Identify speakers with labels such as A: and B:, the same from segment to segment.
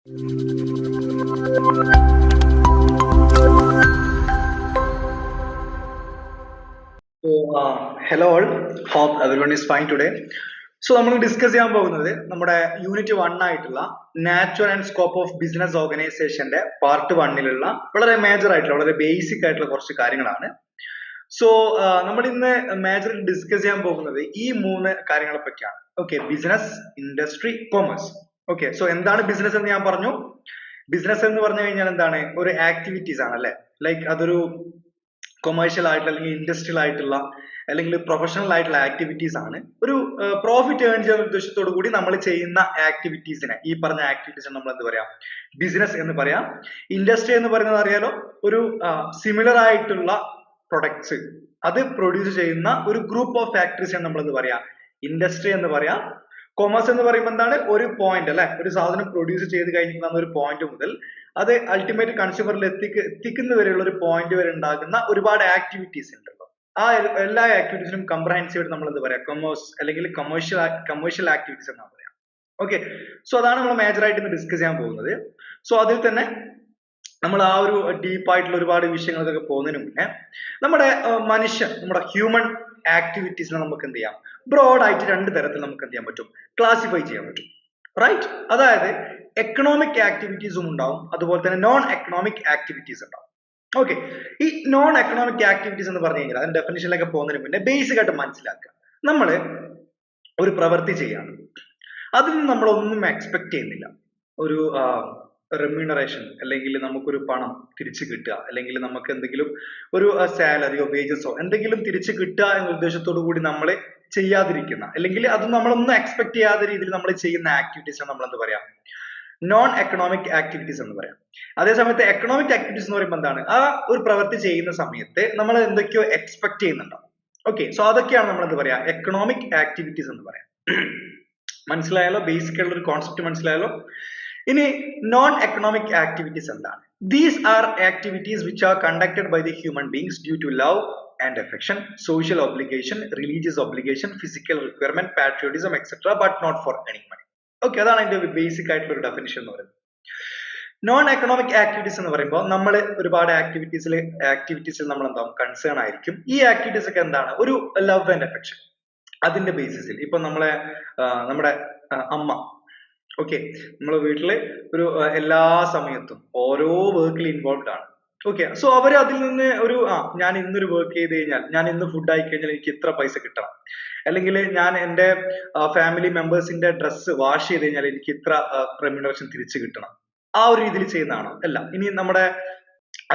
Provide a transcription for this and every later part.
A: Hello all, hope everyone is fine today. So നമ്മൾ discuss ചെയ്യാൻ പോകുന്നത് നമ്മുടെ യൂണിറ്റ് 1 ആയിട്ടുള്ള nature and scope of business ഓർഗനൈസേഷന്റെ പാർട്ട് 1ലുള്ള വളരെ മേജർ ആയിട്ടുള്ള വളരെ ബേസിക് ആയിട്ടുള്ള കുറച്ച് കാര്യങ്ങളാണ്. സോ നമ്മൾ ഇന്ന് മേജർ ഡിസ്കസ് ചെയ്യാൻ പോകുന്നത് ഈ 3 കാര്യങ്ങളെ പറ്റിയാണ്. Okay, business, industry, commerce. Okay, so എന്താണ് ബിസിനസ് എന്ന് ഞാൻ പറഞ്ഞു. ബിസിനസ് എന്ന് പറഞ്ഞു കഴിഞ്ഞാൽ എന്താണ്? ഒരു ആക്ടിവിറ്റീസ് ആണ് അല്ലെ. ലൈക്ക് അതൊരു കൊമേഴ്ഷ്യൽ ആയിട്ടുള്ള അല്ലെങ്കിൽ ഇൻഡസ്ട്രിയൽ ആയിട്ടുള്ള അല്ലെങ്കിൽ പ്രൊഫഷണൽ ആയിട്ടുള്ള ആക്ടിവിറ്റീസ് ആണ്. ഒരു പ്രോഫിറ്റ് ഏൺ ചെയ്യുന്ന ഉദ്ദേശത്തോടു കൂടി നമ്മൾ ചെയ്യുന്ന ആക്ടിവിറ്റീസിനെ, ഈ പറഞ്ഞ ആക്ടിവിറ്റീസിനെ നമ്മൾ എന്ത് പറയാം? ബിസിനസ് എന്ന് പറയാം. ഇൻഡസ്ട്രി എന്ന് പറയുന്നത് അറിയാലോ, ഒരു സിമിലർ ആയിട്ടുള്ള പ്രൊഡക്ട്സ് അത് പ്രൊഡ്യൂസ് ചെയ്യുന്ന ഒരു ഗ്രൂപ്പ് ഓഫ് ഫാക്ടറീസ് നമ്മൾ എന്ത് പറയാം? ഇൻഡസ്ട്രി എന്ന് പറയാം. കൊമേഴ്സ് എന്ന് പറയുമ്പോൾ എന്താണ്? ഒരു പോയിന്റ് അല്ലെ, ഒരു സാധനം പ്രൊഡ്യൂസ് ചെയ്ത് കഴിഞ്ഞിട്ടുള്ള ഒരു പോയിന്റ് മുതൽ അത് അൾട്ടിമേറ്റ് കൺസ്യൂമറിൽ എത്തിക്കുന്ന വരെയുള്ള ഒരു പോയിന്റ് വരെ ഉണ്ടാകുന്ന ഒരുപാട് ആക്ടിവിറ്റീസ് ഉണ്ടല്ലോ. ആ എല്ലാ ആക്ടിവിറ്റീസിനും കംപ്രഹെൻസീവ് നമ്മൾ എന്ത് പറയാം? കൊമേഴ്സ് അല്ലെങ്കിൽ കമേഴ്ഷ്യൽ ആക്ടിവിറ്റീസ് എന്നാണ് പറയാം. ഓക്കെ, സോ അതാണ് നമ്മൾ മേജർ ആയിട്ട് ഇന്ന് ഡിസ്കസ് ചെയ്യാൻ പോകുന്നത്. സോ അതിൽ തന്നെ നമ്മൾ ആ ഒരു ഡീപ്പായിട്ടുള്ള ഒരുപാട് വിഷയങ്ങൾക്കൊക്കെ പോകുന്നതിന് മുന്നേ നമ്മുടെ നമ്മുടെ ഹ്യൂമൻ ആക്ടിവിറ്റീസിനെ നമുക്ക് എന്ത് ചെയ്യാം? ബ്രോഡ് ആയിട്ട് 2 തരത്തിൽ നമുക്ക് എന്ത് ചെയ്യാൻ പറ്റും? ക്ലാസിഫൈ ചെയ്യാൻ പറ്റും. റൈറ്റ്? അതായത് എക്കണോമിക് ആക്ടിവിറ്റീസും ഉണ്ടാവും, അതുപോലെ തന്നെ നോൺ എക്കണോമിക് ആക്ടിവിറ്റീസ് ഉണ്ടാവും. ഓക്കെ, ഈ നോൺ എക്കണോമിക് ആക്ടിവിറ്റീസ് എന്ന് പറഞ്ഞു കഴിഞ്ഞാൽ അതിന്റെ ഡെഫിനിഷനിലേക്ക് പോകുന്നതിന് മുന്നേ ബേസിക് ആയിട്ട് മനസ്സിലാക്കുക. നമ്മൾ ഒരു പ്രവൃത്തി ചെയ്യാണ്, അതിൽ നിന്ന് നമ്മളൊന്നും എക്സ്പെക്ട് ചെയ്യുന്നില്ല. ഒരു റെമ്യൂണറേഷൻ അല്ലെങ്കിൽ നമുക്കൊരു പണം തിരിച്ചു കിട്ടുക, അല്ലെങ്കിൽ നമുക്ക് എന്തെങ്കിലും ഒരു സാലറിയോ വേജസോ എന്തെങ്കിലും തിരിച്ചു കിട്ടുക എന്ന ഉദ്ദേശത്തോടു കൂടി നമ്മൾ ചെയ്യാതിരിക്കുന്ന, അല്ലെങ്കിൽ അത് നമ്മളൊന്നും എക്സ്പെക്ട് ചെയ്യാത്ത രീതിയിൽ നമ്മൾ ചെയ്യുന്ന ആക്ടിവിറ്റീസ് നമ്മൾ എന്ത് പറയാം? നോൺ എക്കണോമിക് ആക്ടിവിറ്റീസ് എന്ന് പറയാം. അതേസമയത്ത് എക്കണോമിക് ആക്ടിവിറ്റീസ് എന്ന് പറയുമ്പോൾ എന്താണ്? ആ ഒരു പ്രവൃത്തി ചെയ്യുന്ന സമയത്ത് നമ്മൾ എന്തൊക്കെയോ എക്സ്പെക്ട് ചെയ്യുന്നുണ്ടാവും. ഓക്കെ, സോ അതൊക്കെയാണ് നമ്മൾ എന്ത് പറയാ? എക്കണോമിക് ആക്ടിവിറ്റീസ് എന്ന് പറയാം. മനസ്സിലായാലോ? ബേസിക് ആയിട്ടുള്ള ഒരു കോൺസെപ്റ്റ് മനസ്സിലായാലോ? ഇനി നോൺ എക്കണോമിക് ആക്ടിവിറ്റീസ് എന്താണ്? These are activities which are conducted by the human beings due to love and affection, social obligation, religious obligation, physical requirement, patriotism, etc., but not for earning money. Okay, അതാണ് അതിന്റെ basic ആയിട്ടുള്ള ഒരു definition എന്ന് പറയുന്നത്. Non economic activities എന്ന് പറയുമ്പോൾ നമ്മൾ ഒരുപാട് ആക്ടിവിറ്റീസിൽ നമ്മൾ എന്താവും? കൺസേൺ ആയിരിക്കും. ഈ ആക്ടിവിറ്റീസ് ഒക്കെ എന്താണ്? ഒരു ലവ് ആൻഡ് അഫെക്ഷൻ അതിന്റെ ബേസിസിൽ. ഇപ്പൊ നമ്മുടെ അമ്മ, ഓക്കെ, നമ്മളെ വീട്ടില് ഒരു എല്ലാ സമയത്തും ഓരോ വർക്കിൽ ഇൻവോൾവ് ആണ്. ഓക്കെ, സോ അവര് അതിൽ നിന്ന് ഒരു ഞാൻ ഇന്നൊരു വർക്ക് ചെയ്ത് കഴിഞ്ഞാൽ, ഞാൻ ഇന്ന് ഫുഡ് ആയി കഴിഞ്ഞാൽ എനിക്ക് ഇത്ര പൈസ കിട്ടണം, അല്ലെങ്കിൽ ഞാൻ എന്റെ ഫാമിലി മെമ്പേഴ്സിന്റെ ഡ്രസ്സ് വാഷ് ചെയ്ത് കഴിഞ്ഞാൽ എനിക്ക് ഇത്ര റെമ്യൂണറേഷൻ തിരിച്ചു കിട്ടണം. ആ ഒരു രീതിയിൽ ചെയ്യുന്നതാണോ? അല്ല. ഇനി നമ്മുടെ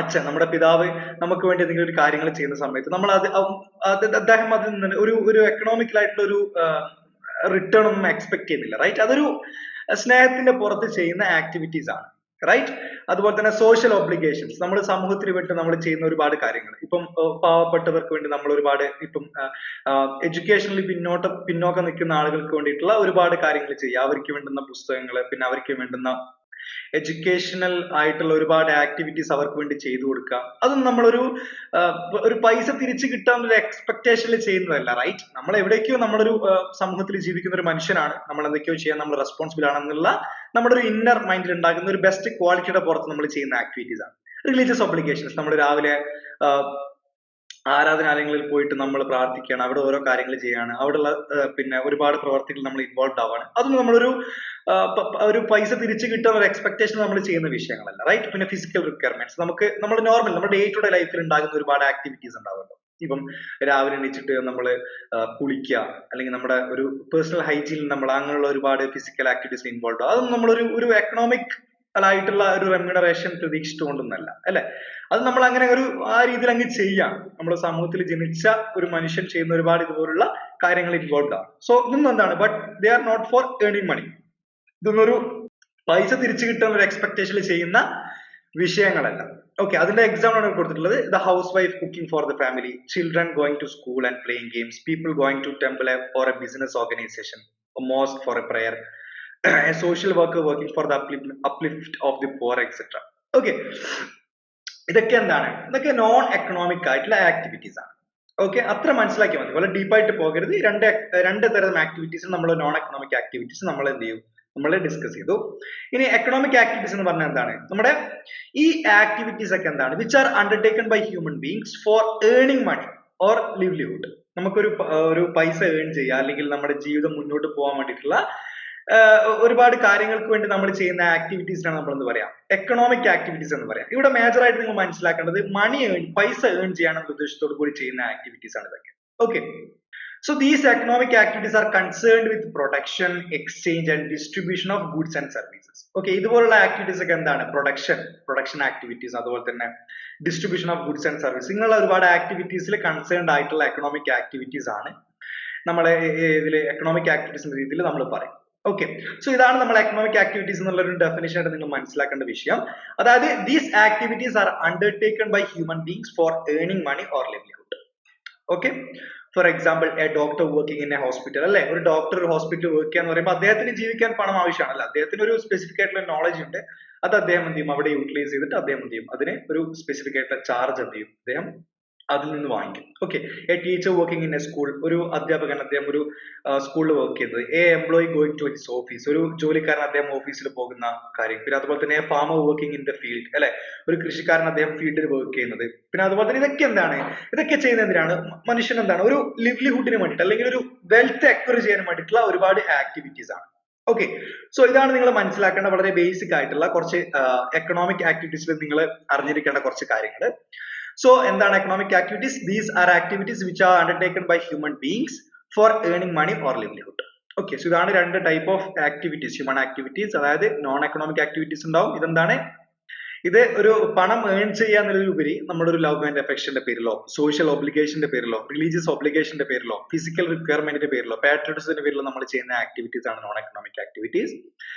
A: അച്ഛൻ, നമ്മുടെ പിതാവ് നമുക്ക് വേണ്ടി എന്തെങ്കിലും ഒരു കാര്യങ്ങൾ ചെയ്യുന്ന സമയത്ത് നമ്മൾ അദ്ദേഹം അതിൽ നിന്ന് ഒരു എക്കണോമിക്കലായിട്ടുള്ള ഒരു റിട്ടേൺ ഒന്നും എക്സ്പെക്ട് ചെയ്യുന്നില്ല. റൈറ്റ്? അതൊരു സ്നേഹത്തിന്റെ പുറത്ത് ചെയ്യുന്ന ആക്ടിവിറ്റീസ് ആണ്. റൈറ്റ്? അതുപോലെ തന്നെ സോഷ്യൽ ഒബ്ലിഗേഷൻസ്, നമ്മൾ സമൂഹത്തിന് വേണ്ടി നമ്മൾ ചെയ്യുന്ന ഒരുപാട് കാര്യങ്ങൾ. ഇപ്പം പാവപ്പെട്ടവർക്ക് വേണ്ടി നമ്മൾ ഒരുപാട്, ഇപ്പം എഡ്യൂക്കേഷനിൽ പിന്നോക്കം നിൽക്കുന്ന ആളുകൾക്ക് വേണ്ടിയിട്ടുള്ള ഒരുപാട് കാര്യങ്ങൾ ചെയ്യുക. അവർക്ക് വേണ്ടുന്ന പുസ്തകങ്ങൾ, പിന്നെ അവർക്ക് വേണ്ടുന്ന എഡ്യൂക്കേഷണൽ ആയിട്ടുള്ള ഒരുപാട് ആക്ടിവിറ്റീസ് അവർക്ക് വേണ്ടി ചെയ്തു കൊടുക്കുക. അതും നമ്മളൊരു പൈസ തിരിച്ചു കിട്ടാനുള്ള എക്സ്പെക്ടേഷനിൽ ചെയ്യുന്നതല്ല. റൈറ്റ്? നമ്മൾ എവിടേക്കോ നമ്മളൊരു സമൂഹത്തിൽ ജീവിക്കുന്ന ഒരു മനുഷ്യനാണ്, നമ്മൾ എന്തൊക്കെയോ ചെയ്യാൻ നമ്മൾ റെസ്പോൺസിബിൾ ആണെന്നുള്ള നമ്മുടെ ഒരു ഇന്നർ മൈൻഡിൽ ഉണ്ടാകുന്ന ഒരു ബെസ്റ്റ് ക്വാളിറ്റിയുടെ പുറത്ത് നമ്മൾ ചെയ്യുന്ന ആക്ടിവിറ്റീസ് ആണ്. റിലീജിയസ് ഒബ്ലിഗേഷൻസ്, നമ്മൾ രാവിലെ ആരാധനാലയങ്ങളിൽ പോയിട്ട് നമ്മൾ പ്രാർത്ഥിക്കുകയാണ്, അവിടെ ഓരോ കാര്യങ്ങൾ ചെയ്യാണ്, അവിടെയുള്ള പിന്നെ ഒരുപാട് പ്രവർത്തികൾ നമ്മൾ ഇൻവോൾവ് ആവാണ്. അതൊന്നും ഒരു പൈസ തിരിച്ചു കിട്ടാൻ ഒരു എക്സ്പെക്ടേഷൻ നമ്മൾ ചെയ്യുന്ന വിഷയങ്ങളല്ല. റൈറ്റ്? പിന്നെ ഫിസിക്കൽ റിക്വയർമെന്റ്സ്, നമ്മുടെ നോർമൽ നമ്മുടെ ഡേ ടു ഡേ ലൈഫിൽ ഉണ്ടാകുന്ന ഒരുപാട് ആക്ടിവിറ്റീസ് ഉണ്ടാവുമല്ലോ. ഇപ്പം രാവിലെ എണീച്ചിട്ട് നമ്മൾ കുളിക്കുക, അല്ലെങ്കിൽ നമ്മുടെ ഒരു പേഴ്സണൽ ഹൈജീനിൽ നമ്മൾ അങ്ങനെയുള്ള ഒരുപാട് ഫിസിക്കൽ ആക്ടിവിറ്റീസ് ഇൻവോൾവ് ആവും. അതൊന്നും നമ്മളൊരു എക്കണോമിക് ആയിട്ടുള്ള ഒരു റെമ്യൂണറേഷൻ പ്രതീക്ഷിച്ചുകൊണ്ടൊന്നല്ല, അല്ലെ? അത് നമ്മൾ അങ്ങനെ ആ രീതിയിൽ അങ്ങ് ചെയ്യാം. നമ്മുടെ സമൂഹത്തിൽ ജനിച്ച ഒരു മനുഷ്യൻ ചെയ്യുന്ന ഒരുപാട് ഇതുപോലുള്ള കാര്യങ്ങൾ ഇൻവോൾവ് ആണ്. സോ ഇതൊന്നും എന്താണ്? But they are not for earning money. ഇതൊന്നൊരു പൈസ തിരിച്ചു കിട്ടുന്ന ഒരു എക്സ്പെക്ടേഷനിൽ ചെയ്യുന്ന വിഷയങ്ങളല്ല. ഓക്കെ, അതിന്റെ എക്സാമ്പിൾ ആണ് കൊടുത്തിട്ടുള്ളത്. The housewife cooking for the family, children going to school and playing games, people going to temple for a business organisation, mosque for a prayer, a social worker working for the uplift of the poor, etc. Okay, ഇതൊക്കെ എന്താണ്? ഇതൊക്കെ non economic ആയിട്ടുള്ള activities ആണ്. Okay, അത്ര മനസ്സിലാക്കിയാൽ മതി. വളരെ ഡീപ്പായിട്ട് പോകരുത്. രണ്ട് തരം ആക്ടിവിറ്റീസ് നമ്മൾ നോൺ എക്കണോമിക് ആക്ടിവിറ്റീസ് നമ്മൾ എന്ത് ചെയ്യും? നമ്മൾ ഡിസ്കസ് ചെയ്തു. ഇനി എക്കണോമിക് ആക്ടിവിറ്റീസ് എന്ന് പറഞ്ഞാൽ എന്താണ്? നമ്മുടെ ഈ ആക്ടിവിറ്റീസ് ഒക്കെ എന്താണ്? Which are undertaken by human beings for earning money or livelihood. നമുക്കൊരു ഒരു പൈസ ഏൺ ചെയ്യുക, അല്ലെങ്കിൽ നമ്മുടെ ജീവിതം മുന്നോട്ട് പോകാൻ വേണ്ടിയിട്ടുള്ള ഒരുപാട് കാര്യങ്ങൾക്ക് വേണ്ടി നമ്മൾ ചെയ്യുന്ന ആക്ടിവിറ്റീസിനാണ് നമ്മൾ എന്ന് പറയാം എക്കണോമിക് ആക്ടിവിറ്റീസ് എന്ന് പറയാം. ഇവിടെ മേജർ ആയിട്ട് നിങ്ങൾ മനസ്സിലാക്കേണ്ടത് പൈസ ഏൺ ചെയ്യാനുള്ള ഉദ്ദേശത്തോടു കൂടി ചെയ്യുന്ന ആക്ടിവിറ്റീസ് ആണ് ഇതൊക്കെ. Okay, so these economic activities are concerned with production, exchange and distribution of goods and services. Okay, ഇതുപോലുള്ള ആക്ടിവിറ്റീസ് ഒക്കെ എന്താണ്? പ്രൊഡക്ഷൻ ആക്ടിവിറ്റീസ്, അതുപോലെ തന്നെ distribution of goods and service, ഇങ്ങനെയുള്ള ഒരുപാട് ആക്ടിവിറ്റീസിൽ കൺസേൺഡ് ആയിട്ടുള്ള എക്കണോമിക് ആക്ടിവിറ്റീസ് ആണ് നമ്മളെ ഇതിൽ എക്കണോമിക് ആക്ടിവിറ്റീസിന്റെ രീതിയിൽ നമ്മൾ പറയും. ഓക്കെ, സോ ഇതാണ് നമ്മൾ എക്കണോമിക് ആക്ടിവിറ്റീസ് എന്നുള്ള ഒരു ഡെഫിനിഷൻ ആയിട്ട് നിങ്ങൾ മനസ്സിലാക്കേണ്ട വിഷയം. അതായത് these activities are undertaken by human beings for earning money or livelihood. Okay, for example a doctor working in a hospital, അല്ലെ? ഒരു ഡോക്ടർ ഒരു ഹോസ്പിറ്റലിൽ വർക്ക് ചെയ്യാന്ന് പറയുമ്പോൾ അദ്ദേഹത്തിന് ജീവിക്കാൻ പണം ആവശ്യമാണല്ലോ. അദ്ദേഹത്തിന് ഒരു സ്പെസിഫിക് ആയിട്ടുള്ള നോളജ് ഉണ്ട്, അത് അദ്ദേഹം എന്ത് ചെയ്യും? അവിടെ യൂട്ടിലൈസ് ചെയ്തിട്ട് അദ്ദേഹം എന്ത് ചെയ്യും? അതിന് ഒരു സ്പെസിഫിക് ആയിട്ടുള്ള ചാർജ് എന്ത് ചെയ്യും? അദ്ദേഹം അതിൽ നിന്ന് വാങ്ങിക്കും. Okay, a teacher working in a school, ഒരു അധ്യാപകൻ അദ്ദേഹം ഒരു സ്കൂളിൽ വർക്ക് ചെയ്യുന്നത്. A employee going to his office, ഒരു ജോലിക്കാരൻ അദ്ദേഹം ഓഫീസിൽ പോകുന്ന കാര്യം. പിന്നെ അതുപോലെ തന്നെ farmer working in the field, അല്ലെ? ഒരു കൃഷിക്കാരൻ അദ്ദേഹം ഫീൽഡിൽ വർക്ക് ചെയ്യുന്നത്. പിന്നെ അതുപോലെ തന്നെ ഇതൊക്കെ എന്താണ്? ഇതൊക്കെ ചെയ്യുന്നത് എന്തിനാണ്? മനുഷ്യൻ എന്താണ്? ഒരു ലിവ്ലിഹുഡിന് വേണ്ടിയിട്ട്, അല്ലെങ്കിൽ ഒരു വെൽത്ത് അക്വയർ ചെയ്യാൻ വേണ്ടിയിട്ടുള്ള ഒരുപാട് ആക്ടിവിറ്റീസ് ആണ്. ഓക്കെ, സോ ഇതാണ് നിങ്ങൾ മനസ്സിലാക്കേണ്ട വളരെ ബേസിക് ആയിട്ടുള്ള കുറച്ച് എക്കണോമിക് ആക്ടിവിറ്റീസിൽ നിങ്ങൾ അറിഞ്ഞിരിക്കേണ്ട കുറച്ച് കാര്യങ്ങൾ. So എന്താണ് economic activities? These are activities which are undertaken by human beings for earning money or livelihood. Okay, so ഇതാണ് രണ്ട് type of activities, human activities. അതായത് നോൺ എക്കണോമിക് ആക്ടിവിറ്റീസ് ഉണ്ടാവും. ഇതെന്താണ്? ഇത് ഒരു പണം ഏൺ ചെയ്യാന്നുള്ളതിലുപരി നമ്മുടെ ഒരു ലവ് ആൻഡ് അഫെക്ഷന്റെ പേരിലോ, സോഷ്യൽ ഒബ്ലിഗേഷന്റെ പേരിലോ, റിലീജിയസ് ഒബ്ലിഗേഷന്റെ പേരിലോ, ഫിസിക്കൽ റിക്വയർമെന്റിന്റെ പേരിലോ, പാട്രിയോട്ടിസത്തിന്റെ പേരിലോ നമ്മൾ ചെയ്യുന്ന ആക്ടിവിറ്റീസ് ആണ് non economic activities.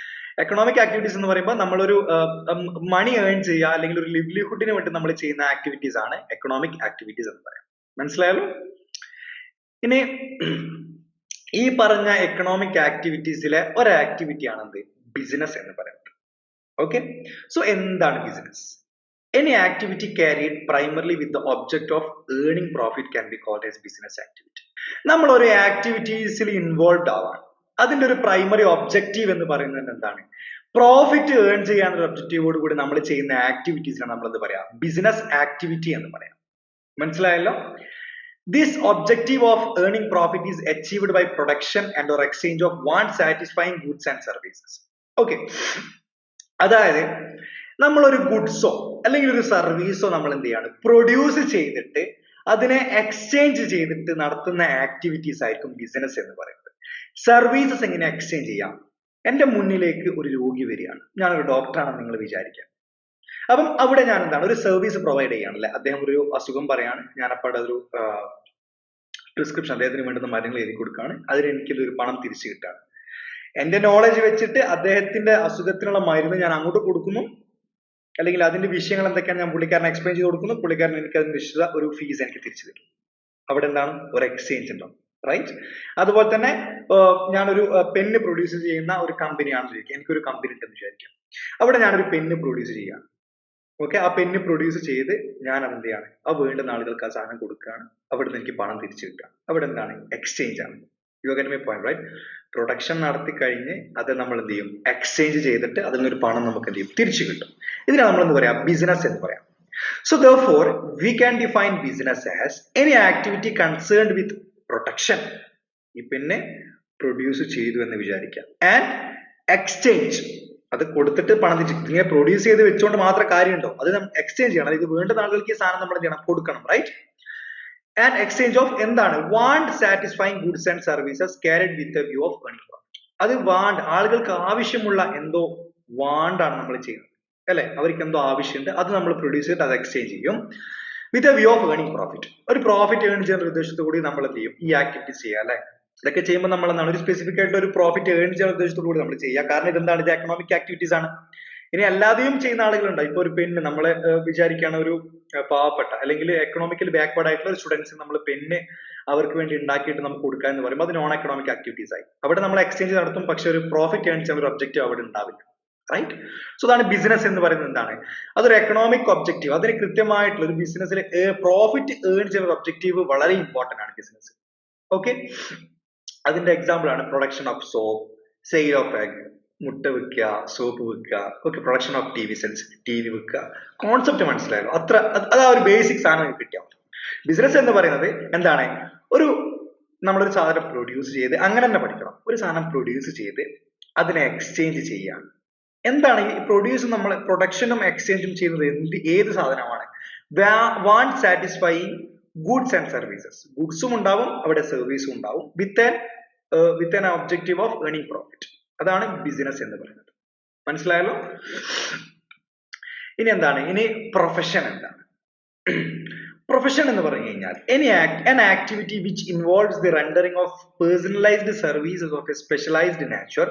A: Economic activities എന്ന് പറയുമ്പോൾ നമ്മളൊരു മണി ഏൺ ചെയ്യുക, അല്ലെങ്കിൽ ഒരു ലിവ്ലിഹുഡിന് വേണ്ടി നമ്മൾ ചെയ്യുന്ന ആക്ടിവിറ്റീസ് ആണ് എക്കണോമിക് ആക്ടിവിറ്റീസ് എന്ന് പറയാം. മനസ്സിലായല്ലോ? ഇനി ഈ പറഞ്ഞ എക്കണോമിക് ആക്ടിവിറ്റീസിലെ ഒരു ആക്ടിവിറ്റി ആണ് എന്ത്? ബിസിനസ് എന്ന് പറയുന്നത്. ഓക്കെ, സോ എന്താണ് business? Any activity carried primarily with the object of earning profit can be called as business activity. നമ്മൾ ഒരു ആക്ടിവിറ്റീസിൽ ഇൻവോൾവ് ആവാൻ, അതിന്റെ ഒരു പ്രൈമറി ഒബ്ജക്റ്റീവ് എന്ന് പറയുന്നത് എന്താണ്? പ്രോഫിറ്റ് ഏൺ ചെയ്യാനുള്ള ഒബ്ജക്റ്റീവോട് കൂടി നമ്മൾ ചെയ്യുന്ന ആക്ടിവിറ്റീസിനാണ് നമ്മൾ എന്ത് പറയാം? ബിസിനസ് ആക്ടിവിറ്റി എന്ന് പറയാം. മനസ്സിലായല്ലോ? This objective of earning profit is achieved by production and or exchange of want satisfying goods and services. Okay, അതായത് നമ്മൾ ഒരു ഗുഡ്സോ അല്ലെങ്കിൽ ഒരു സർവീസോ നമ്മൾ എന്ത് ചെയ്യാണ്? പ്രൊഡ്യൂസ് ചെയ്തിട്ട് അതിനെ എക്സ്ചേഞ്ച് ചെയ്തിട്ട് നടത്തുന്ന ആക്ടിവിറ്റീസ് ആയിരിക്കും ബിസിനസ് എന്ന് പറയുന്നത്. സർവീസസ് എങ്ങനെ എക്സ്ചേഞ്ച് ചെയ്യാം? എന്റെ മുന്നിലേക്ക് ഒരു രോഗി വരികയാണ്, ഞാനൊരു ഡോക്ടറാണെന്ന് നിങ്ങൾ വിചാരിക്കാം. അപ്പം അവിടെ ഞാൻ എന്താണ്? ഒരു സർവീസ് പ്രൊവൈഡ് ചെയ്യാണല്ലേ. അദ്ദേഹം ഒരു അസുഖം പറയാണ്, ഞാനപ്പോൾ ഒരു പ്രിസ്ക്രിപ്ഷൻ അദ്ദേഹത്തിന് വേണ്ടുന്ന മരുന്നുകൾ എഴുതി കൊടുക്കുകയാണ്. അതിന് എനിക്കിതൊരു പണം തിരിച്ചു കിട്ടുകയാണ്. എന്റെ നോളജ് വെച്ചിട്ട് അദ്ദേഹത്തിന്റെ അസുഖത്തിനുള്ള മരുന്ന് ഞാൻ അങ്ങോട്ട് കൊടുക്കുന്നു, അല്ലെങ്കിൽ അതിന്റെ വിഷയങ്ങൾ എന്തൊക്കെയാണ് ഞാൻ പുള്ളിക്കാരനെ എക്സ്പ്ലെയിൻ ചെയ്ത് കൊടുക്കുന്നു. പുള്ളിക്കാരൻ എനിക്ക് അതിന് നിശ്ചിത ഒരു ഫീസ് എനിക്ക് തിരിച്ചു തരും. അവിടെ എന്താണ്? ഒരു എക്സ്ചേഞ്ച് ഉണ്ടാവും, റൈറ്റ്? അതുപോലെ തന്നെ ഞാനൊരു പെന്ന് പ്രൊഡ്യൂസ് ചെയ്യുന്ന ഒരു കമ്പനിയാണെന്ന് വിചാരിക്കുക. എനിക്കൊരു കമ്പനി ഉണ്ടെന്ന് വിചാരിക്കാം. അവിടെ ഞാനൊരു പെന്ന് പ്രൊഡ്യൂസ് ചെയ്യുകയാണ്. ഓക്കെ, ആ പെന്ന് പ്രൊഡ്യൂസ് ചെയ്ത് ഞാൻ എന്ത് ചെയ്യാണ്? ആ വേണ്ടുന്ന ആളുകൾക്ക് ആ സാധനം കൊടുക്കുകയാണ്. അവിടെ നിന്ന് എനിക്ക് പണം തിരിച്ചു കിട്ടുക. അവിടെ എന്താണ്? എക്സ്ചേഞ്ച് ആണ്. You get my point, right? Production നടത്തി കഴിഞ്ഞ് അത് നമ്മൾ എന്ത് ചെയ്യും? എക്സ്ചേഞ്ച് ചെയ്തിട്ട് അതിൽ നിന്നൊരു പണം നമുക്ക് എന്ത് ചെയ്യും? തിരിച്ചു കിട്ടും. ഇതിനെ നമ്മൾ എന്ത് പറയാം? ബിസിനസ് എന്ന് പറയാം. So therefore we can define business as any activity concerned with production. ഈ പിന്നെ പ്രൊഡ്യൂസ് ചെയ്തു എന്ന് വിചാരിക്കാം. ആൻഡ് എക്സ്ചേഞ്ച്, അത് കൊടുത്തിട്ട് പണം തിരിച്ചു. ഇങ്ങനെ പ്രൊഡ്യൂസ് ചെയ്ത് വെച്ചുകൊണ്ട് മാത്രം കാര്യമുണ്ടോ? അത് നമ്മൾ എക്സ്ചേഞ്ച് ചെയ്യണം. ഇത് വേണ്ടുന്ന ആളുകൾക്ക് ഈ സാധനം നമ്മൾ ചെയ്യണം, കൊടുക്കണം, റൈറ്റ്? ആൻഡ് എക്സ്ചേഞ്ച് ഓഫ് എന്താണ്? Want satisfying goods and services carried with a view of earning profit. അത് വാണ്ട്, ആളുകൾക്ക് ആവശ്യമുള്ള എന്തോ വാണ്ടാണ് നമ്മൾ ചെയ്യുന്നത്, അല്ലെ? അവർക്ക് എന്തോ ആവശ്യമുണ്ട്, അത് നമ്മൾ പ്രൊഡ്യൂസ് ചെയ്തിട്ട് അത് എക്സ്ചേഞ്ച് ചെയ്യും with a view of earning profit. ഒരു പ്രോഫിറ്റ് ഏൺ ചെയ്യുന്ന ഉദ്ദേശത്തോടുകൂടി നമ്മൾ എന്ത് ചെയ്യും? ഈ ആക്ടിവിറ്റീസ് ചെയ്യുക, അല്ലെ? ഇതൊക്കെ ചെയ്യുമ്പോൾ നമ്മൾ എന്താണ്? ഒരു സ്പെസിഫിക് ആയിട്ട് ഒരു പ്രോഫിറ്റ് ഏൺ ചെയ്യുന്ന ഉദ്ദേശത്തോടുകൂടി നമ്മൾ ചെയ്യുക. കാരണം ഇതെന്താണ്? ഇത് എക്കണോമിക് ആക്ടിവിറ്റീസ് ആണ്. ഇനി അല്ലാതെയും ചെയ്യുന്ന ആളുകളുണ്ട്. ഇപ്പൊ ഒരു പെണ്ണ് നമ്മളെ വിചാരിക്കുകയാണ്, ഒരു പാവപ്പെട്ട അല്ലെങ്കിൽ എക്കണോമിക്കലി ബാക്ക്വേർഡ് ആയിട്ടുള്ള ഒരു സ്റ്റുഡൻസിന് നമ്മൾ പെണ്ണ് അവർക്ക് വേണ്ടി ഉണ്ടാക്കിയിട്ട് നമുക്ക് കൊടുക്കുക എന്ന് പറയുമ്പോൾ അത് നോൺ എക്കണോമിക് ആക്ടിവിറ്റീസ് ആയി. അവിടെ നമ്മൾ എക്സ്ചേഞ്ച് നടത്തും, പക്ഷെ ഒരു പ്രോഫിറ്റ് ഏൺ ചെയ്യുന്ന ഒരു ഒബ്ജക്റ്റീവ് അവിടെ ഉണ്ടാവില്ല, റൈറ്റ്? സോ അതാണ് ബിസിനസ് എന്ന് പറയുന്നത്. എന്താണ്? അതൊരു എക്കണോമിക് ഒബ്ജക്റ്റീവ്. അതിന് കൃത്യമായിട്ടുള്ള ഒരു ബിസിനസ്സിൽ പ്രോഫിറ്റ് ഏൺ ചെയ്യുന്ന ഒബ്ജക്റ്റീവ് വളരെ ഇമ്പോർട്ടന്റ് ആണ് ബിസിനസ്. ഓക്കെ, അതിന്റെ എക്സാമ്പിൾ ആണ് production of soap, sale of egg, മുട്ട വിൽക്കുക, സോപ്പ് വിൽക്കുക, okay, production of T V sets, T V വിൽക്കുക. കോൺസെപ്റ്റ് മനസ്സിലായല്ലോ? അത് ആ ഒരു ബേസിക് സാധനം കിട്ടിയാൽ മതി. ബിസിനസ് എന്ന് പറയുന്നത് എന്താണ്? ഒരു നമ്മളൊരു സാധനം പ്രൊഡ്യൂസ് ചെയ്ത് അങ്ങനെ തന്നെ പഠിക്കണം. ഒരു സാധനം പ്രൊഡ്യൂസ് ചെയ്ത് അതിനെ എക്സ്ചേഞ്ച് ചെയ്യുക. എന്താണ് ഈ പ്രൊഡ്യൂസ്? നമ്മൾ പ്രൊഡക്ഷനും എക്സ്ചേഞ്ചും ചെയ്യുന്നത് ഏത് സാധനമാണ്? Want satisfying goods and services. ഗുഡ്സും ഉണ്ടാവും അവിടെ, സർവീസും ഉണ്ടാവും, with an objective of earning profit. അതാണ് ബിസിനസ് എന്ന് പറയുന്നത്. മനസ്സിലായല്ലോ? ഇനി എന്താണ്? ഇനി പ്രൊഫഷൻ എന്താണ്? പ്രൊഫഷൻ എന്ന് പറഞ്ഞു കഴിഞ്ഞാൽ an activity which involves the rendering of personalized services of a specialized nature